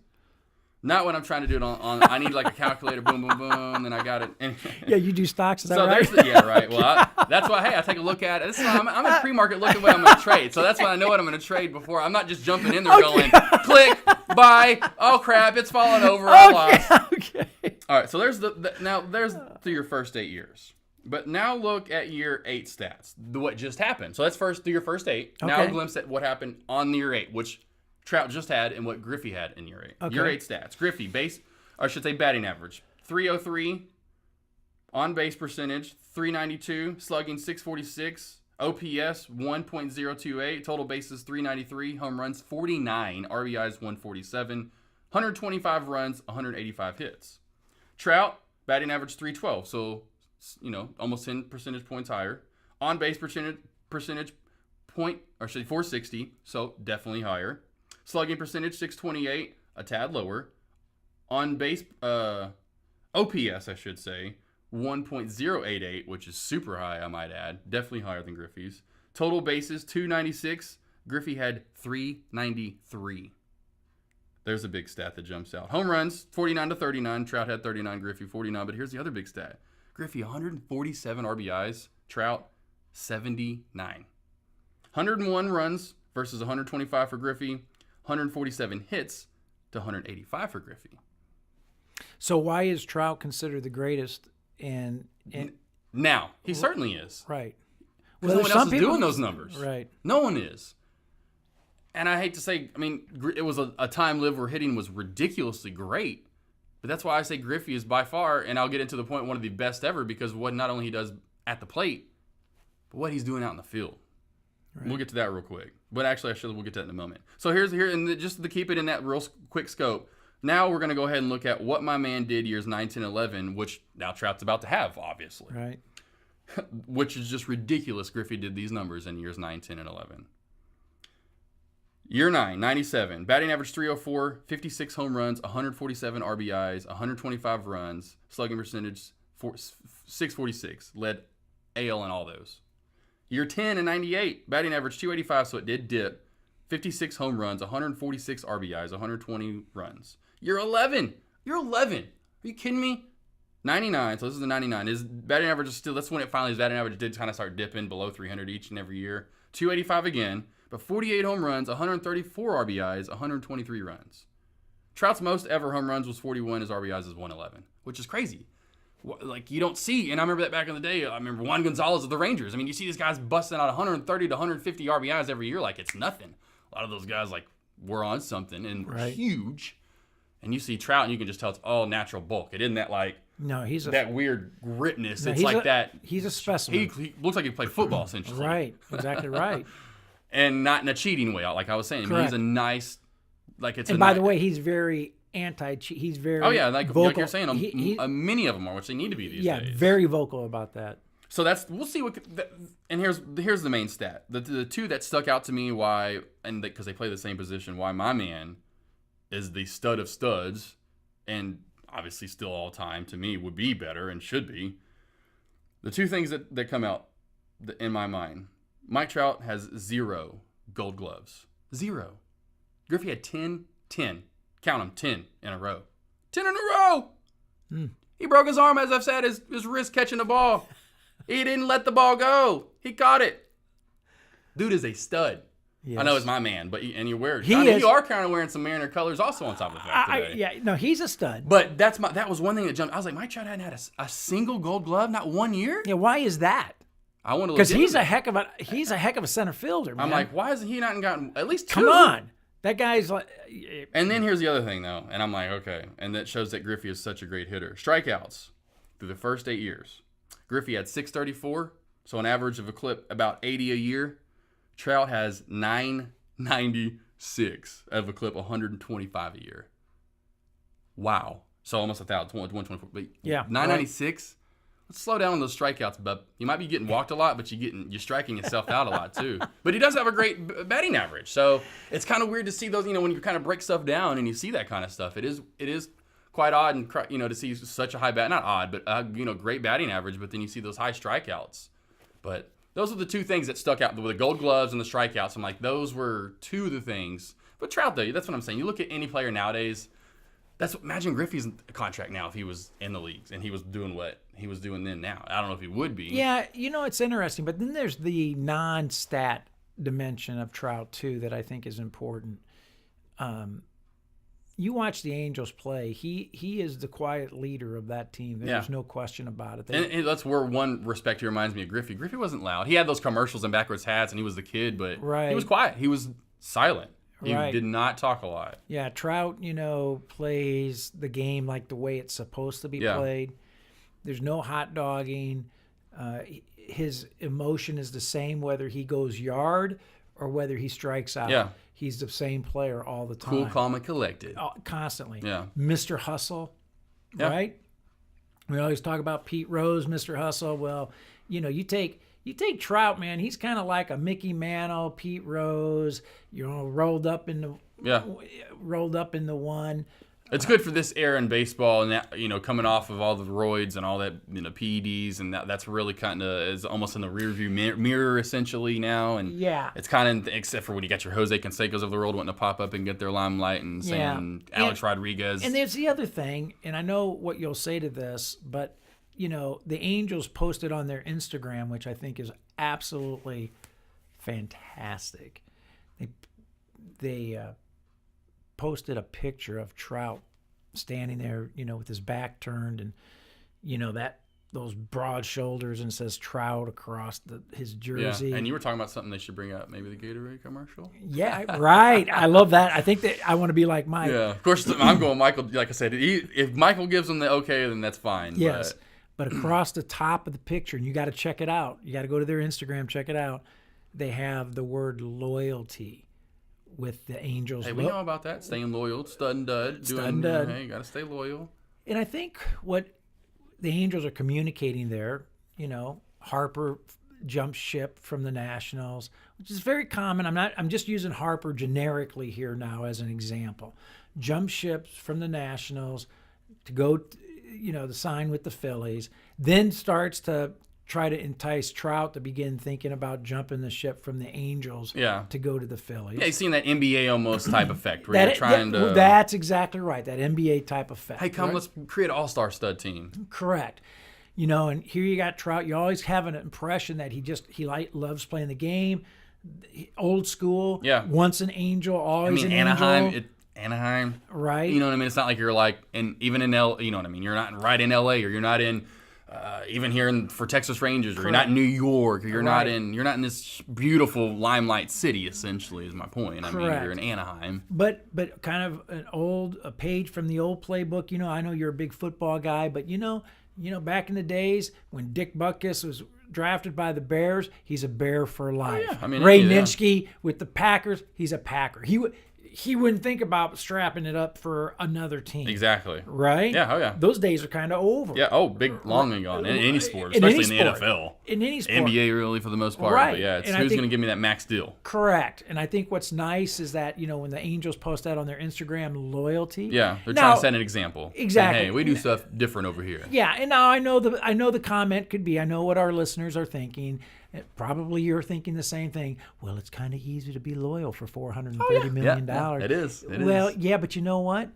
Not when I'm trying to do it on I need like a calculator, boom, boom, boom, then I got it. Yeah, you do stocks, is that so right? Yeah, right. Well, that's why, I take a look at it. This is why I'm at pre-market looking what I'm going to trade. So that's why I know what I'm going to trade before. I'm not just jumping in there going, click, buy, oh crap, it's falling over, I lost. Okay. All right, so there's there's your first 8 years. But now look at year 8 stats. What just happened. So let's first do your first 8. Okay. Now a glimpse at what happened on year 8, which Trout just had and what Griffey had in year 8. Okay. Year 8 stats. Griffey, batting average, 303. On base percentage, 392. Slugging, 646. OPS, 1.028. Total bases, 393. Home runs, 49. RBIs, 147. 125 runs, 185 hits. Trout, batting average, 312. So... almost 10 percentage points higher. On base percentage 460, so definitely higher. Slugging percentage 628, a tad lower. On base OPS, I should say, 1.088, which is super high, I might add. Definitely higher than Griffey's. Total bases 296. Griffey had 393. There's a big stat that jumps out. Home runs 49-39. Trout had 39. Griffey 49. But here's the other big stat. Griffey, 147 RBIs. Trout, 79. 101 runs versus 125 for Griffey. 147 hits to 185 for Griffey. So why is Trout considered the greatest? Now, he certainly is. Right. Because no one else is doing those numbers. Right. No one is. And I hate to say, it was a time lived where hitting was ridiculously great. But that's why I say Griffey is by far, and I'll get into the point, one of the best ever, because what not only he does at the plate, but what he's doing out in the field. Right. We'll get to that real quick. But actually, we'll get to that in a moment. So and just to keep it in that real quick scope, now we're going to go ahead and look at what my man did years 9, 10, 11, which now Trout's about to have, obviously. Right. Which is just ridiculous. Griffey did these numbers in years 9, 10, and 11. Year 9, 97. Batting average 304, 56 home runs, 147 RBIs, 125 runs, slugging percentage 646. Led AL in all those. Year 10 and 98. Batting average 285, so it did dip. 56 home runs, 146 RBIs, 120 runs. Year 11. Are you kidding me? 99. So this is the 99. His batting average is still. That's when his batting average did kind of start dipping below 300 each and every year. 285 again, but 48 home runs, 134 RBIs, 123 runs. Trout's most ever home runs was 41. His RBIs is 111, which is crazy. Like, you don't see, and I remember that back in the day. I remember Juan Gonzalez of the Rangers. I mean, you see these guys busting out 130 to 150 RBIs every year like it's nothing. A lot of those guys, like, were on something and huge. And you see Trout, and you can just tell it's all natural bulk. It isn't that, like, that weird gritness. No, it's like that. He's a specimen. He looks like he played football, essentially. Right, exactly right. And not in a cheating way, like I was saying. I mean, he's a nice, like it's. And by the way, he's very anti-cheat. He's very like you're saying, many of them are, which they need to be these days. Yeah, very vocal about that. So we'll see what. And here's the main stat. The two that stuck out to me because they play the same position. Why my man is the stud of studs, and obviously still all time to me would be better and should be. The two things that come out in my mind. Mike Trout has 0 Gold Gloves. 0. Griffey had 10. Count them, 10 in a row. 10 in a row! He broke his arm, as I've said, his wrist catching the ball. He didn't let the ball go. He caught it. Dude is a stud. Yes. I know it's my man, but you are kind of wearing some Mariner colors also on top of that today. He's a stud. But that was one thing that jumped. I was like, Mike Trout hadn't had a single Gold Glove, not 1 year? Yeah, why is that? I want to because he's a heck of a center fielder, man. I'm like, why hasn't he not gotten at least 2? Come on. That guy's like... And then here's the other thing, though. And I'm like, okay. And that shows that Griffey is such a great hitter. Strikeouts through the first 8 years. Griffey had 634, so an average of a clip about 80 a year. Trout has 996 of a clip, 125 a year. Wow. So almost 1,000, 124. But yeah. 996? Right. Let's slow down on those strikeouts, bub. You might be getting walked a lot, but you're striking yourself out a lot too. But he does have a great batting average, so it's kind of weird to see those. When you kind of break stuff down and you see that kind of stuff, it is quite odd and to see such a high not odd, but great batting average. But then you see those high strikeouts. But those are the two things that stuck out with the Gold Gloves and the strikeouts. I'm like, those were two of the things. But Trout, though, that's what I'm saying. You look at any player nowadays. Imagine Griffey's contract now if he was in the leagues and he was doing what he was doing then now. I don't know if he would be. Yeah, it's interesting. But then there's the non-stat dimension of Trout, too, that I think is important. You watch the Angels play. He is the quiet leader of that team. There's no question about it. And that's where one respect he reminds me of Griffey. Griffey wasn't loud. He had those commercials and backwards hats, and he was the kid, but he was quiet. He was silent. He did not talk a lot. Yeah, Trout, plays the game like the way it's supposed to be played. There's no hot dogging. His emotion is the same whether he goes yard or whether he strikes out. Yeah. He's the same player all the time. Cool, calm, and collected. Constantly. Yeah. Mr. Hustle, right? We always talk about Pete Rose, Mr. Hustle. Well, you take Trout, man. He's kind of like a Mickey Mantle, Pete Rose. Rolled up in the one. It's good for this era in baseball, and that, coming off of all the roids and all that, PEDs, and that's really kind of is almost in the rearview mirror essentially now. And it's kind of except for when you got your Jose Cansecos of the world wanting to pop up and get their limelight and saying Alex Rodriguez. And there's the other thing, and I know what you'll say to this, but the Angels posted on their Instagram, which I think is absolutely fantastic. They posted a picture of Trout standing there, with his back turned and, those broad shoulders, and says Trout across his jersey. Yeah, and you were talking about something they should bring up, maybe the Gatorade commercial? Yeah, right. I love that. I think that I want to be like Mike. Yeah, of course, I'm going Michael. Like I said, if Michael gives them the okay, then that's fine. Yes, but across the top of the picture, and you got to check it out. You got to go to their Instagram, check it out. They have the word loyalty with the Angels. Hey, we know about that. Staying loyal, stud and dud. Hey, you got to stay loyal. And I think what the Angels are communicating there, Harper jumped ship from the Nationals, which is very common. I'm just using Harper generically here now as an example. Jump ships from the Nationals to go, to sign with the Phillies, then starts to try to entice Trout to begin thinking about jumping the ship from the Angels to go to the Phillies. Yeah, you've seen that NBA almost type effect where you're trying to... That's exactly right, that NBA type effect. Hey, come, let's create an all-star stud team. Correct. And here you got Trout. You always have an impression that he loves playing the game, old school, once an Angel, always an Angel. Anaheim. Right. You know what I mean? It's not like you're like, even in L, you know what I mean? You're not right in LA, or you're not in... even here for Texas Rangers, or you're not in New York, or you're not in this beautiful limelight city. Essentially, is my point. I mean, you're in Anaheim. But kind of a page from the old playbook. I know you're a big football guy, but back in the days when Dick Butkus was drafted by the Bears, he's a Bear for life. Oh, yeah. I mean, Ray Nitschke with the Packers, he's a Packer. He wouldn't think about strapping it up for another team. Exactly. Right? Yeah, oh yeah. Those days are kind of over. Yeah, long and gone. In any sport, especially in the NFL. In any sport. NBA really for the most part. Right. But yeah, it's who's going to give me that max deal. Correct. And I think what's nice is that, when the Angels post that on their Instagram, loyalty. Yeah, they're trying to set an example. Exactly. Saying, hey, we do stuff different over here. Yeah, and now I know the comment could be, I know what our listeners are thinking. Probably you're thinking the same thing. Well, it's kind of easy to be loyal for $430 million. Yeah, it is. Yeah, but you know what?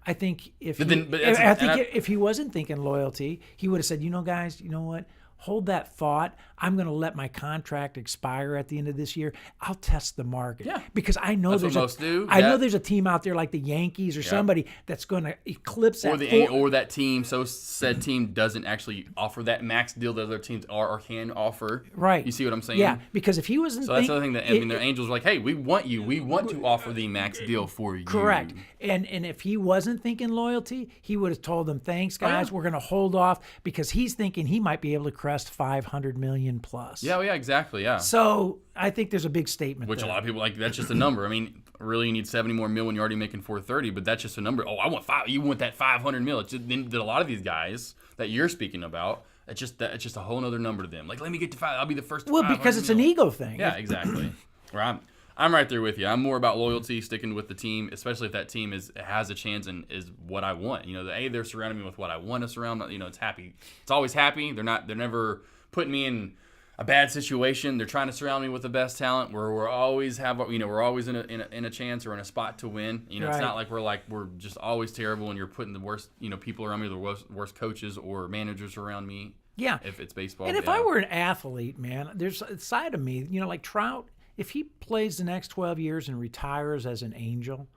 I think if he wasn't thinking loyalty, he would have said, guys, you know what? Hold that thought. I'm going to let my contract expire at the end of this year. I'll test the market. Yeah. Because I know that's what most do. I know there's a team out there like the Yankees or somebody that's going to eclipse that. Or that team, said team doesn't actually offer that max deal that other teams are or can offer. Right. You see what I'm saying? Yeah, because if he wasn't... So that's the other thing that, the Angels were like, hey, we want you. We want to offer the max deal for you. Correct. And if he wasn't thinking loyalty, he would have told them, thanks, guys. We're going to hold off because he's thinking he might be able to crest 500 million plus. Yeah, exactly, yeah. So I think there's a big statement Which there. A lot of people that's just a number. I mean, really you need 70 more mil when you're already making 430, but that's just a number. Oh, I want five. You want that 500 mil. It's just, then a lot of these guys that you're speaking about, it's just a whole other number to them. Like, let me get to 5. I'll be the first to 500 Well, because it's an ego thing. Yeah, exactly. Where I'm right there with you. I'm more about loyalty, sticking with the team, especially if that team has a chance and is what I want. They're surrounding me with what I want to surround. It's happy. It's always happy. They're never putting me in a bad situation. They're trying to surround me with the best talent. We're always in a chance or in a spot to win. It's not like we're just always terrible and you're putting the worst people around me, the worst coaches or managers around me. Yeah. If it's baseball. And if I were an athlete, man, there's a side of me, like Trout, if he plays the next 12 years and retires as an Angel,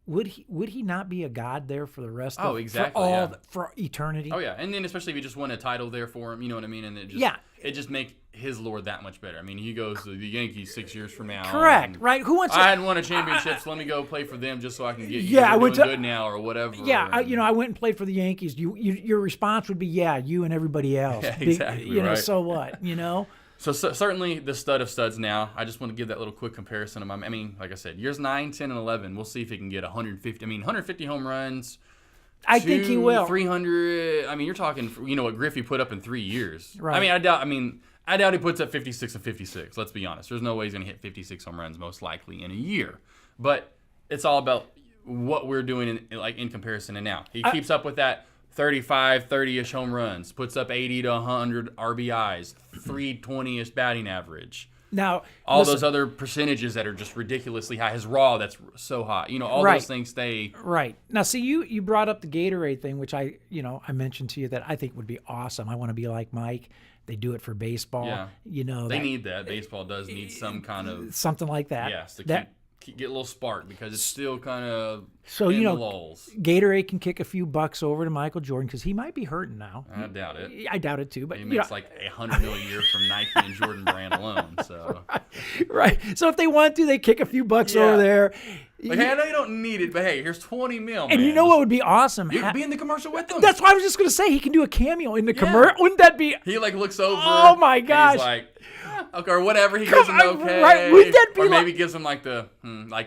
would he not be a god there for the rest of for eternity? Oh yeah, and then especially if you just won a title there for him, you know what I mean? And it just make his lore that much better. I mean, he goes to the Yankees 6 years from now. Correct, right? Who wants? I hadn't won a championship, so let me go play for them just so I can get. I went good now or whatever. Yeah, I went and played for the Yankees. Your response would be, you and everybody else. Yeah, exactly. So what? So certainly the stud of studs now. I just want to give that little quick comparison of I mean, like I said, years 9, 10, and 11. We'll see if he can get 150. I mean, 150 home runs. I think he will. 300. I mean, you're talking. What Griffey put up in 3 years. Right. I mean, I doubt he puts up 56 and 56. Let's be honest. There's no way he's going to hit 56 home runs most likely in a year. But it's all about what we're doing in comparison to now. He keeps up with that. 35, 30-ish home runs, puts up 80 to 100 RBIs, 320-ish batting average. Now, those other percentages that are just ridiculously high. His raw that's so high. Those things stay. Right. Now, see, you brought up the Gatorade thing, which I mentioned to you that I think would be awesome. I want to be like Mike. They do it for baseball. Yeah. They need that. Baseball does need some kind of something like that. Yes, to get a little spark because it's still kind of the lulls. Gatorade can kick a few bucks over to Michael Jordan because he might be hurting now. I doubt it. I doubt it too. But he makes like $100 million a year from Nike and Jordan brand alone. So right. So if they want to, they kick a few bucks over there. Like, hey, I know you don't need it, but hey, here's $20 million. And you know what would be awesome? You could be in the commercial with them. That's why I was just going to say he can do a cameo in the commercial. Wouldn't that be? He looks over. Oh my gosh! He's like, okay, or whatever. He gives him okay. Right? Wouldn't that be? Or maybe gives him like the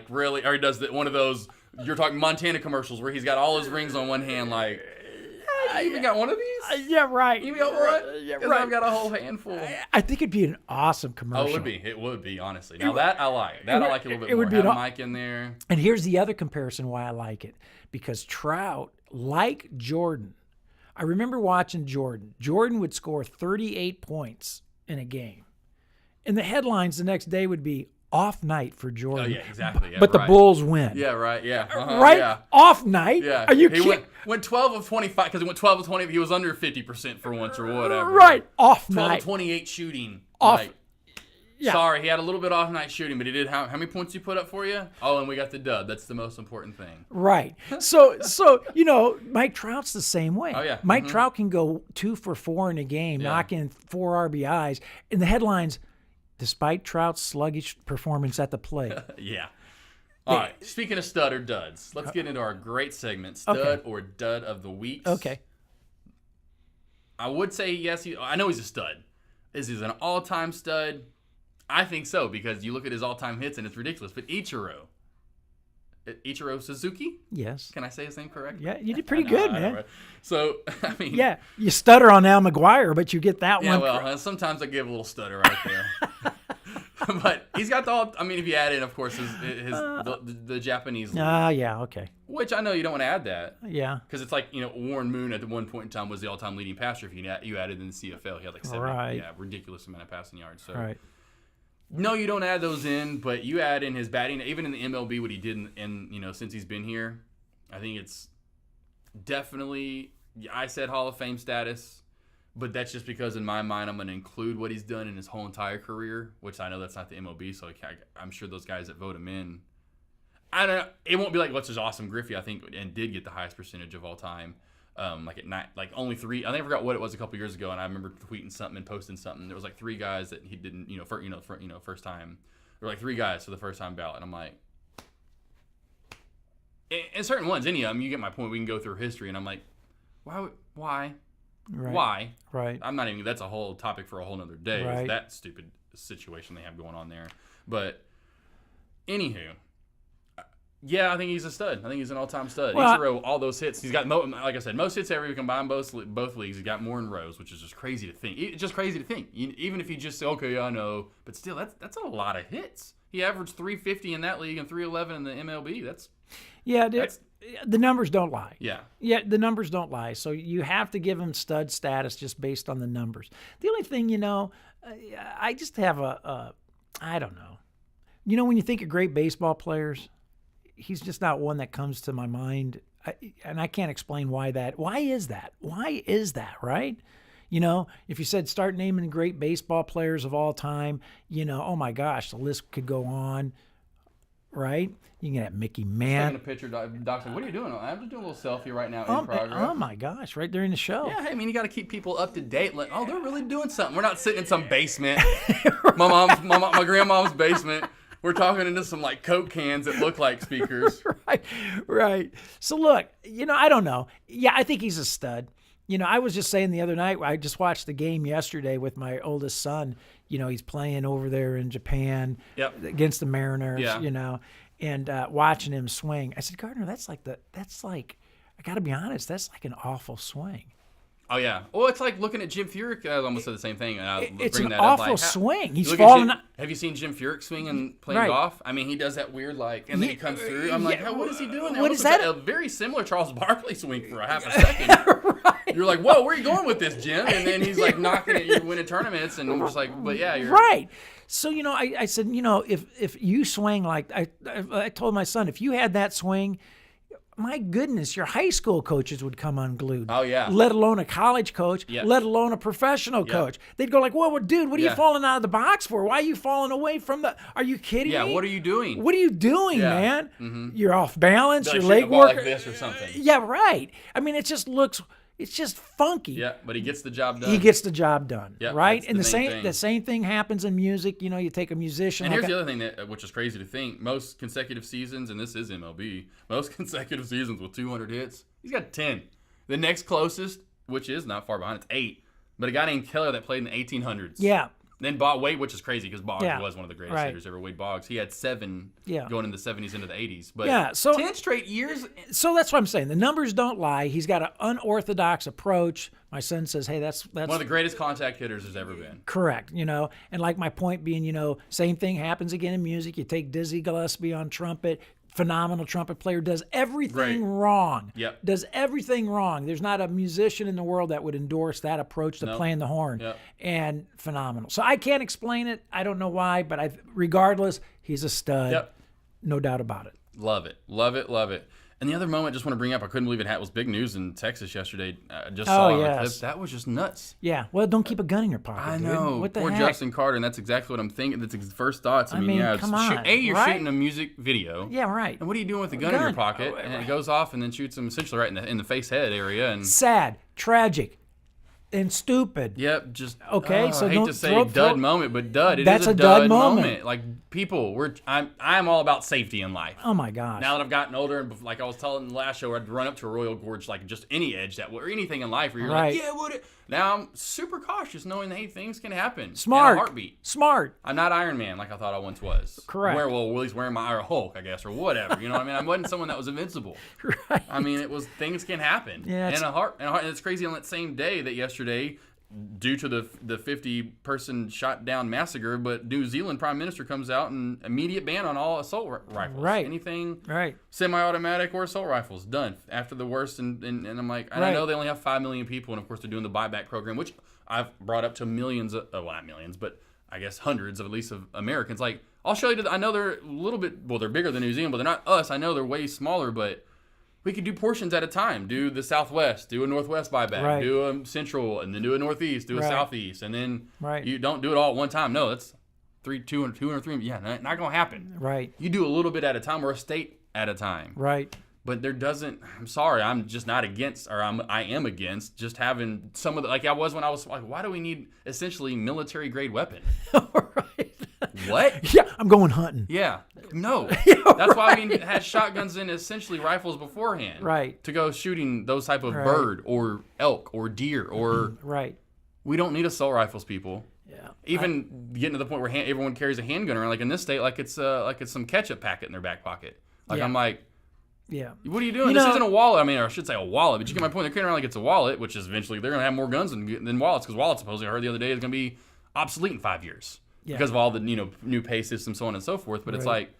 really, or he does one of those. You're talking Montana commercials where he's got all his rings on one hand, like. I even got one of these? Yeah, right. You got one? Yeah, right. I've got a whole handful. I think it'd be an awesome commercial. Oh, it would be, honestly. Now, that I like. I like it a little bit more. Have Mike in there. And here's the other comparison why I like it. Because Trout, like Jordan, I remember watching Jordan. Jordan would score 38 points in a game. And the headlines the next day would be off night for Jordan. Oh, yeah, exactly. Yeah, but the Bulls win. Yeah, right. Yeah. Right? Yeah. Off night? Yeah. Are you he kidding? went 12 of 25 because he went 12 of 20. He was under 50% for once or whatever. Right. Off 12 night. of 28 shooting. Off. Like, Yeah. Sorry, he had a little bit off night shooting, but he did. How many points he put up for you? Oh, and we got the dud. That's the most important thing. Right. So Mike Trout's the same way. Oh, yeah. Mike Trout can go 2 for 4 in a game, knock in 4 RBIs. In the headlines, despite Trout's sluggish performance at the plate. Yeah. All right. Speaking of stud or duds, let's get into our great segment, stud or dud of the week. Okay. I would say yes. I know he's a stud. Is he an all-time stud? I think so, because you look at his all-time hits and it's ridiculous. But Ichiro Suzuki? Yes. Can I say his name correct? Yeah, you did pretty good, man. Right. So, I mean. Yeah, you stutter on Al McGuire, but you get that one. Yeah, well, sometimes I give a little stutter right there. But he's got if you add in, of course, the Japanese league. Yeah, okay. Which I know you don't want to add that. Yeah. Because it's like, Warren Moon at the one point in time was the all-time leading passer. If you added in the CFL, he had like 70, ridiculous amount of passing yards. So. Right. No, you don't add those in, but you add in his batting, even in the MLB, what he did in since he's been here. I think it's definitely, I said Hall of Fame status, but that's just because in my mind I'm going to include what he's done in his whole entire career, which I know that's not the MLB, so I'm sure those guys that vote him in, I don't know, it won't be like what's his awesome Griffey, I think, and did get the highest percentage of all time. Like at night, like only 3. I think I forgot what it was a couple years ago, and I remember tweeting something and posting something. There was like 3 guys that he didn't, first time. There were like 3 guys for the first time ballot. And I'm like, and certain ones, any of them, you get my point. We can go through history, and I'm like, why, right. why? Right. I'm not even. That's a whole topic for a whole nother day. Right. Is that stupid situation they have going on there? But anywho. Yeah, I think he's a stud. I think he's an all-time stud. Well, Ichiro, all those hits. He's got, like I said, most hits ever combined both leagues. He's got more in rows, which is just crazy to think. It's just crazy to think. Even if you just say, okay, I know, but still, that's a lot of hits. He averaged 350 in that league and 311 in the MLB. The numbers don't lie. Yeah, the numbers don't lie. So you have to give him stud status just based on the numbers. The only thing, I just have I don't know. When you think of great baseball players, he's just not one that comes to my mind, and I can't explain why that. Why is that? Why is that, right? If you said start naming great baseball players of all time, oh my gosh, the list could go on, right? You can have Mickey Mantle. Taking a picture, Doctor. What are you doing? I'm just doing a little selfie right now in progress. Oh my gosh, right during the show. Yeah, you got to keep people up to date. Like, they're really doing something. We're not sitting in some basement, my grandmom's basement. We're talking into some like Coke cans that look like speakers. Right. So look, I don't know. Yeah, I think he's a stud. I was just saying the other night, I just watched the game yesterday with my oldest son. He's playing over there in Japan against the Mariners, and watching him swing. I said, Gardner, that's like, I got to be honest, that's like an awful swing. Oh, yeah. Well, it's like looking at Jim Furyk. I almost said the same thing. It's an awful swing. He's falling. Have you seen Jim Furyk swing and playing golf? I mean, he does that weird, and then he comes through. I'm like, what is he doing? What is that? A very similar Charles Barkley swing for a half a second. You're like, whoa, where are you going with this, Jim? And then he's like knocking it, you're winning tournaments. And I'm just like, but yeah, you're. Right. So, I said, if you swing like, I told my son, if you had that swing, my goodness, your high school coaches would come unglued. Oh, yeah. Let alone a college coach, let alone a professional coach. They'd go like, well, dude, what are you falling out of the box for? Why are you falling away from the – are you kidding me? Yeah, what are you doing? What are you doing, man? Mm-hmm. You're off balance. Your leg work like this or something. Yeah, right. I mean, it just looks – it's just funky. Yeah, but he gets the job done. He gets the job done, right? And the same thing happens in music. You take a musician. And here's the other thing which is crazy to think: most consecutive seasons, and this is MLB, most consecutive seasons with 200 hits, he's got 10. The next closest, which is not far behind, it's 8. But a guy named Keller that played in the 1800s. Yeah. Then Wade, which is crazy because Boggs was one of the greatest hitters ever. Wade Boggs, he had 7 going in the 70s into the 80s. But 10 straight years. So that's what I'm saying. The numbers don't lie. He's got an unorthodox approach. My son says, hey, that's one of the greatest contact hitters there's ever been. Correct. And like my point being, same thing happens again in music. You take Dizzy Gillespie on trumpet, phenomenal trumpet player, does everything wrong. Yep. Does everything wrong. There's not a musician in the world that would endorse that approach to playing the horn. Yep. And phenomenal. So I can't explain it. I don't know why, but regardless, he's a stud. Yep. No doubt about it. Love it. Love it. Love it. And the other moment I just want to bring up, I couldn't believe it was big news in Texas yesterday. I just saw it. That was just nuts. Yeah. Well, don't keep a gun in your pocket, I know. dude. What the Poor heck? Justin Carter, and that's exactly what I'm thinking. That's his first thoughts. I mean, come on. You're shooting a music video. Yeah, right. And what are you doing with a gun in your pocket? And it goes off and then shoots him essentially right in the face head area. And sad, tragic, and stupid. Yep, just okay. So I hate don't to say dud moment, but dud. That's is a dud moment. Like people, I'm all about safety in life. Oh my gosh. Now that I've gotten older, and like I was telling in the last show, I'd run up to a Royal Gorge, like just any edge or anything in life where you're like, yeah, would it? Now I'm super cautious, knowing that hey, things can happen. Smart. In a heartbeat. Smart. I'm not Iron Man like I thought I once was. Correct. At least wearing my Iron Hulk, I guess, or whatever. You know what I mean? I wasn't someone that was invincible. Right. I mean, it was things can happen. Yeah. And it's crazy on that same day that yesterday, due to the 50-person shot down massacre, but New Zealand Prime Minister comes out and immediate ban on all assault rifles. Right. Anything right. semi-automatic or assault rifles, done after the worst. And I'm like, and I know they only have 5 million people, and of course they're doing the buyback program, which I've brought up to millions of, well, not millions, but I guess hundreds of at least of Americans. Like, I'll show you, I know they're a little bit, well, they're bigger than New Zealand, but they're not us. I know they're way smaller, but we could do portions at a time. Do the Southwest, do a Northwest buyback, do a Central, and then do a Northeast, do a Southeast, and then you don't do it all at one time. No, that's 203. Yeah, not going to happen. Right. You do a little bit at a time or a state at a time. Right. But there doesn't, I'm sorry, I'm just not against, or I am against just having some of the, like I was when I was like, why do we need essentially military grade weapon? Right. What? Yeah, I'm going hunting. Yeah. No. That's why it had shotguns and essentially rifles beforehand. Right. To go shooting those type of bird or elk or deer or. Right. We don't need assault rifles, people. Yeah. Even getting to the point where everyone carries a handgun around, like in this state, like it's some ketchup packet in their back pocket. Like I'm like. Yeah. What are you doing? This isn't a wallet. I mean, or I should say a wallet, but you get my point. They're carrying around like it's a wallet, which is eventually they're going to have more guns than wallets, because wallets, supposedly, I heard the other day, is going to be obsolete in 5 years because of all the new pay systems, so on and so forth. But it's like,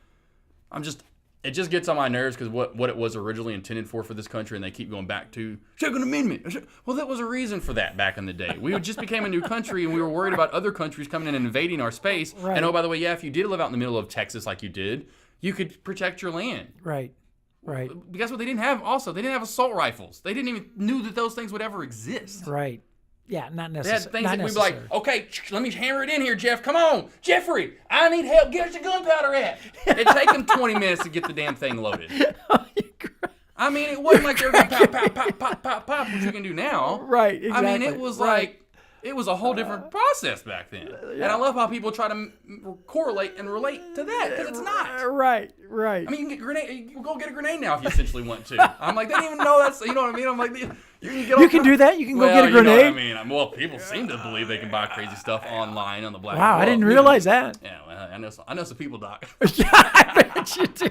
it just gets on my nerves because what it was originally intended for this country, and they keep going back to Second Amendment. Well, that was a reason for that back in the day. We just became a new country, and we were worried about other countries coming in and invading our space. Right. And oh, by the way, if you did live out in the middle of Texas like you did, you could protect your land. Right. Right. Guess what they didn't have also? They didn't have assault rifles. They didn't even knew that those things would ever exist. Right. Yeah, not They necessary. had things that we'd be like, okay, let me hammer it in here, Jeff. Come on. Jeffrey, I need help. Get us your gunpowder at. It'd take them 20 minutes to get the damn thing loaded. I mean, it wasn't like they were going pop, pop, pop, pop, pop, pop, which you can do now. Right, exactly. I mean, it was like, it was a whole different process back then. And I love how people try to correlate and relate to that, because it's not. Right, right. I mean, you can get grenade. You can go get a grenade now if you essentially want to. I'm like, they didn't even know that's. You know what I mean? I'm like, you can do that. You can go get a grenade. You know what I mean? Well, people seem to believe they can buy crazy stuff online on the black. Wow, I didn't realize that. Yeah, well, I know some people, Doc. Yeah, I bet you do.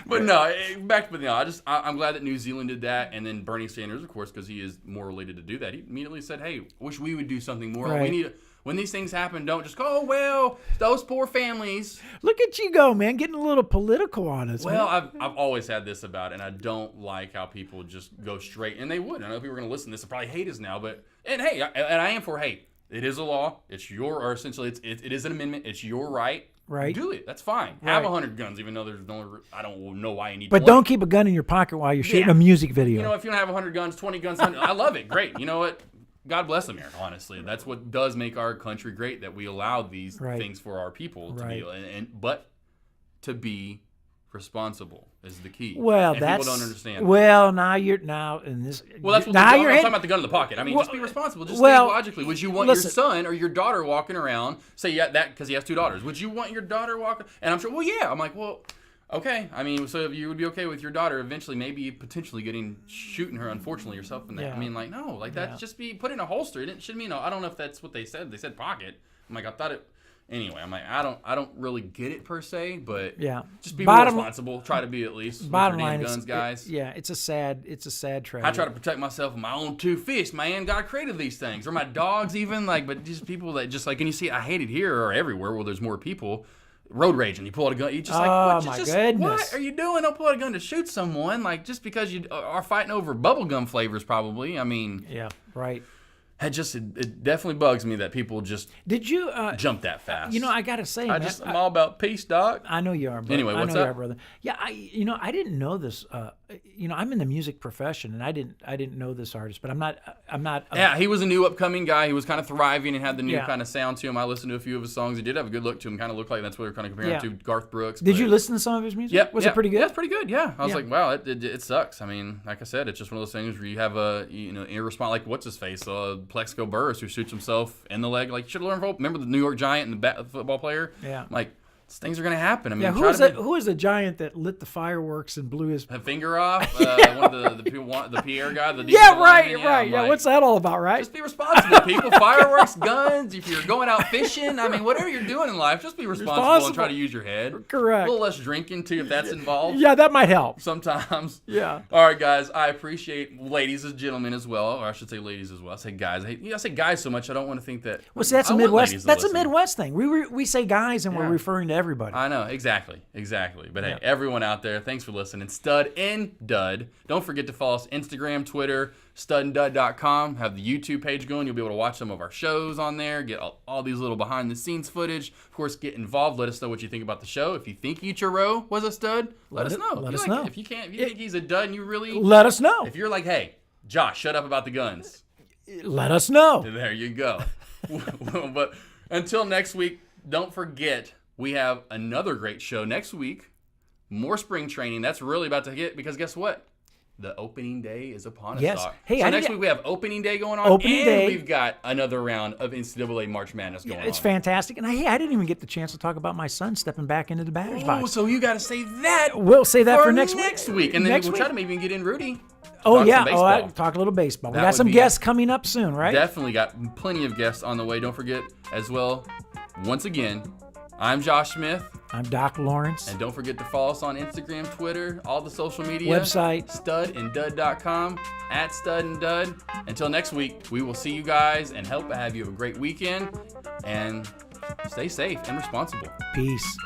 But no, back to I'm glad that New Zealand did that, and then Bernie Sanders, of course, because he is more related to do that. He immediately said, "Hey, wish we would do something more. Right. We need." When these things happen, don't just go, oh, well, those poor families. Look at you go, man, getting a little political on us. Well, man. I've always had this about it, and I don't like how people just go straight. And they would. I know people are going to listen to this and probably hate us now. And hey, I am for, hey, it is a law. It's or essentially, it is an amendment. It's your right. Right. Do it. That's fine. Right. Have 100 guns, even though there's no, I don't know why you need But 20. don't keep a gun in your pocket while you're shooting a music video. You know, if you don't have 100 guns, 20 guns, 100, I love it. Great. You know what? God bless America, honestly. That's what does make our country great, that we allow these things for our people to be, but to be responsible is the key. Well, and that's people don't understand. Well, now in this. Well, that's what now I'm you're talking about the gun in the pocket. I mean, just be responsible. Just think logically. Would you want your son or your daughter walking around? Say that because he has 2 daughters. Would you want your daughter walking? And I'm sure. Well, yeah. I'm like, well. Okay, I mean, so if you would be okay with your daughter eventually maybe potentially shooting her, unfortunately, yourself in that. I mean, like, no, like that's just be put in a holster. It shouldn't mean, I don't know if that's what they said. They said pocket. I'm like, I thought it, anyway, I'm like, I don't really get it per se, but just be more responsible. Try to be at least. Bottom line guns, is, guys. it's a sad tragedy. I try to protect myself with my own 2 fists, man. God created these things. Or my dogs even, like, but just people that just like, and you see, I hate it here or everywhere where there's more people. road rage and you pull out a gun. You just like, Oh, what, my just, goodness. what are you doing? Don't pull out a gun to shoot someone. Like, just because you are fighting over bubblegum flavors, probably. I mean, Yeah, right. it definitely bugs me that people just Did you jump that fast. I got to say, man, I'm all about peace, Doc. I know you are, brother. Anyway, I what's know up? you are, brother. Yeah, I didn't know this. I'm in the music profession, and I didn't know this artist, but I'm not. Yeah, he was a new upcoming guy. He was kind of thriving and had the new Yeah. kind of sound to him. I listened to a few of his songs. He did have a good look to him. Kind of looked like that's what they're kind of comparing Yeah. to Garth Brooks. Did but- you listen to some of his music? Yeah, Was it pretty good? Yeah, it's pretty good. Yeah, I was Yeah. like, wow, it sucks. I mean, like I said, it's just one of those things where you have a irresponsible, like what's his face, Plexico Burress, who shoots himself in the leg. Like, you should have learned from. Remember the New York Giant and the football player? Yeah. Like, these things are gonna happen. I mean, Yeah, who was the giant that lit the fireworks and blew his? a finger off? One of the Pierre guy. The Yeah, defensive right. lineman? Yeah, I'm like, what's that all about, right? Just be responsible, people. Fireworks, guns. If you're going out fishing, I mean, whatever you're doing in life, just be responsible and try to use your head. Correct. A little less drinking too, if that's involved. Yeah, that might help. Sometimes. Yeah. All right, guys. I appreciate ladies and gentlemen as well, or I should say ladies as well. I say guys. I say guys so much. I don't want to think that. Well, see, that's I a want Midwest. ladies to That's a listen. Midwest thing. We say guys, and we're referring to everybody. I know, exactly. But hey, Yeah. everyone out there, thanks for listening. Stud and Dud. Don't forget to follow us Instagram, Twitter, studanddud.com. Have the YouTube page going. You'll be able to watch some of our shows on there, get all these little behind the scenes footage. Of course, get involved. Let us know what you think about the show. If you think Ichiro was a stud, let us know. Let us know. If you think he's a dud and you really, Let us know. if you're like, hey, Josh, shut up about the guns. Let us know. There you go. But until next week, don't forget, we have another great show next week. More spring training. That's really about to hit because guess what? The opening day is upon us. Yes. Doc. Hey, so I next did- week we have opening day going on. Opening and day. we've got another round of NCAA March Madness going on. It's fantastic. And I didn't even get the chance to talk about my son stepping back into the batter's Oh, box. so you got to save that. We'll save that for next week. And then Next we'll week. try to maybe get in Rudy. Oh, Talk yeah. some baseball. I talk a little baseball. We That got would some be- guests coming up soon, right? Definitely got plenty of guests on the way. Don't forget as well, once again, I'm Josh Smith. I'm Doc Lawrence. And don't forget to follow us on Instagram, Twitter, all the social media. Website. studanddud.com, @studanddud. Until next week, we will see you guys and hope to have you have a great weekend. And stay safe and responsible. Peace.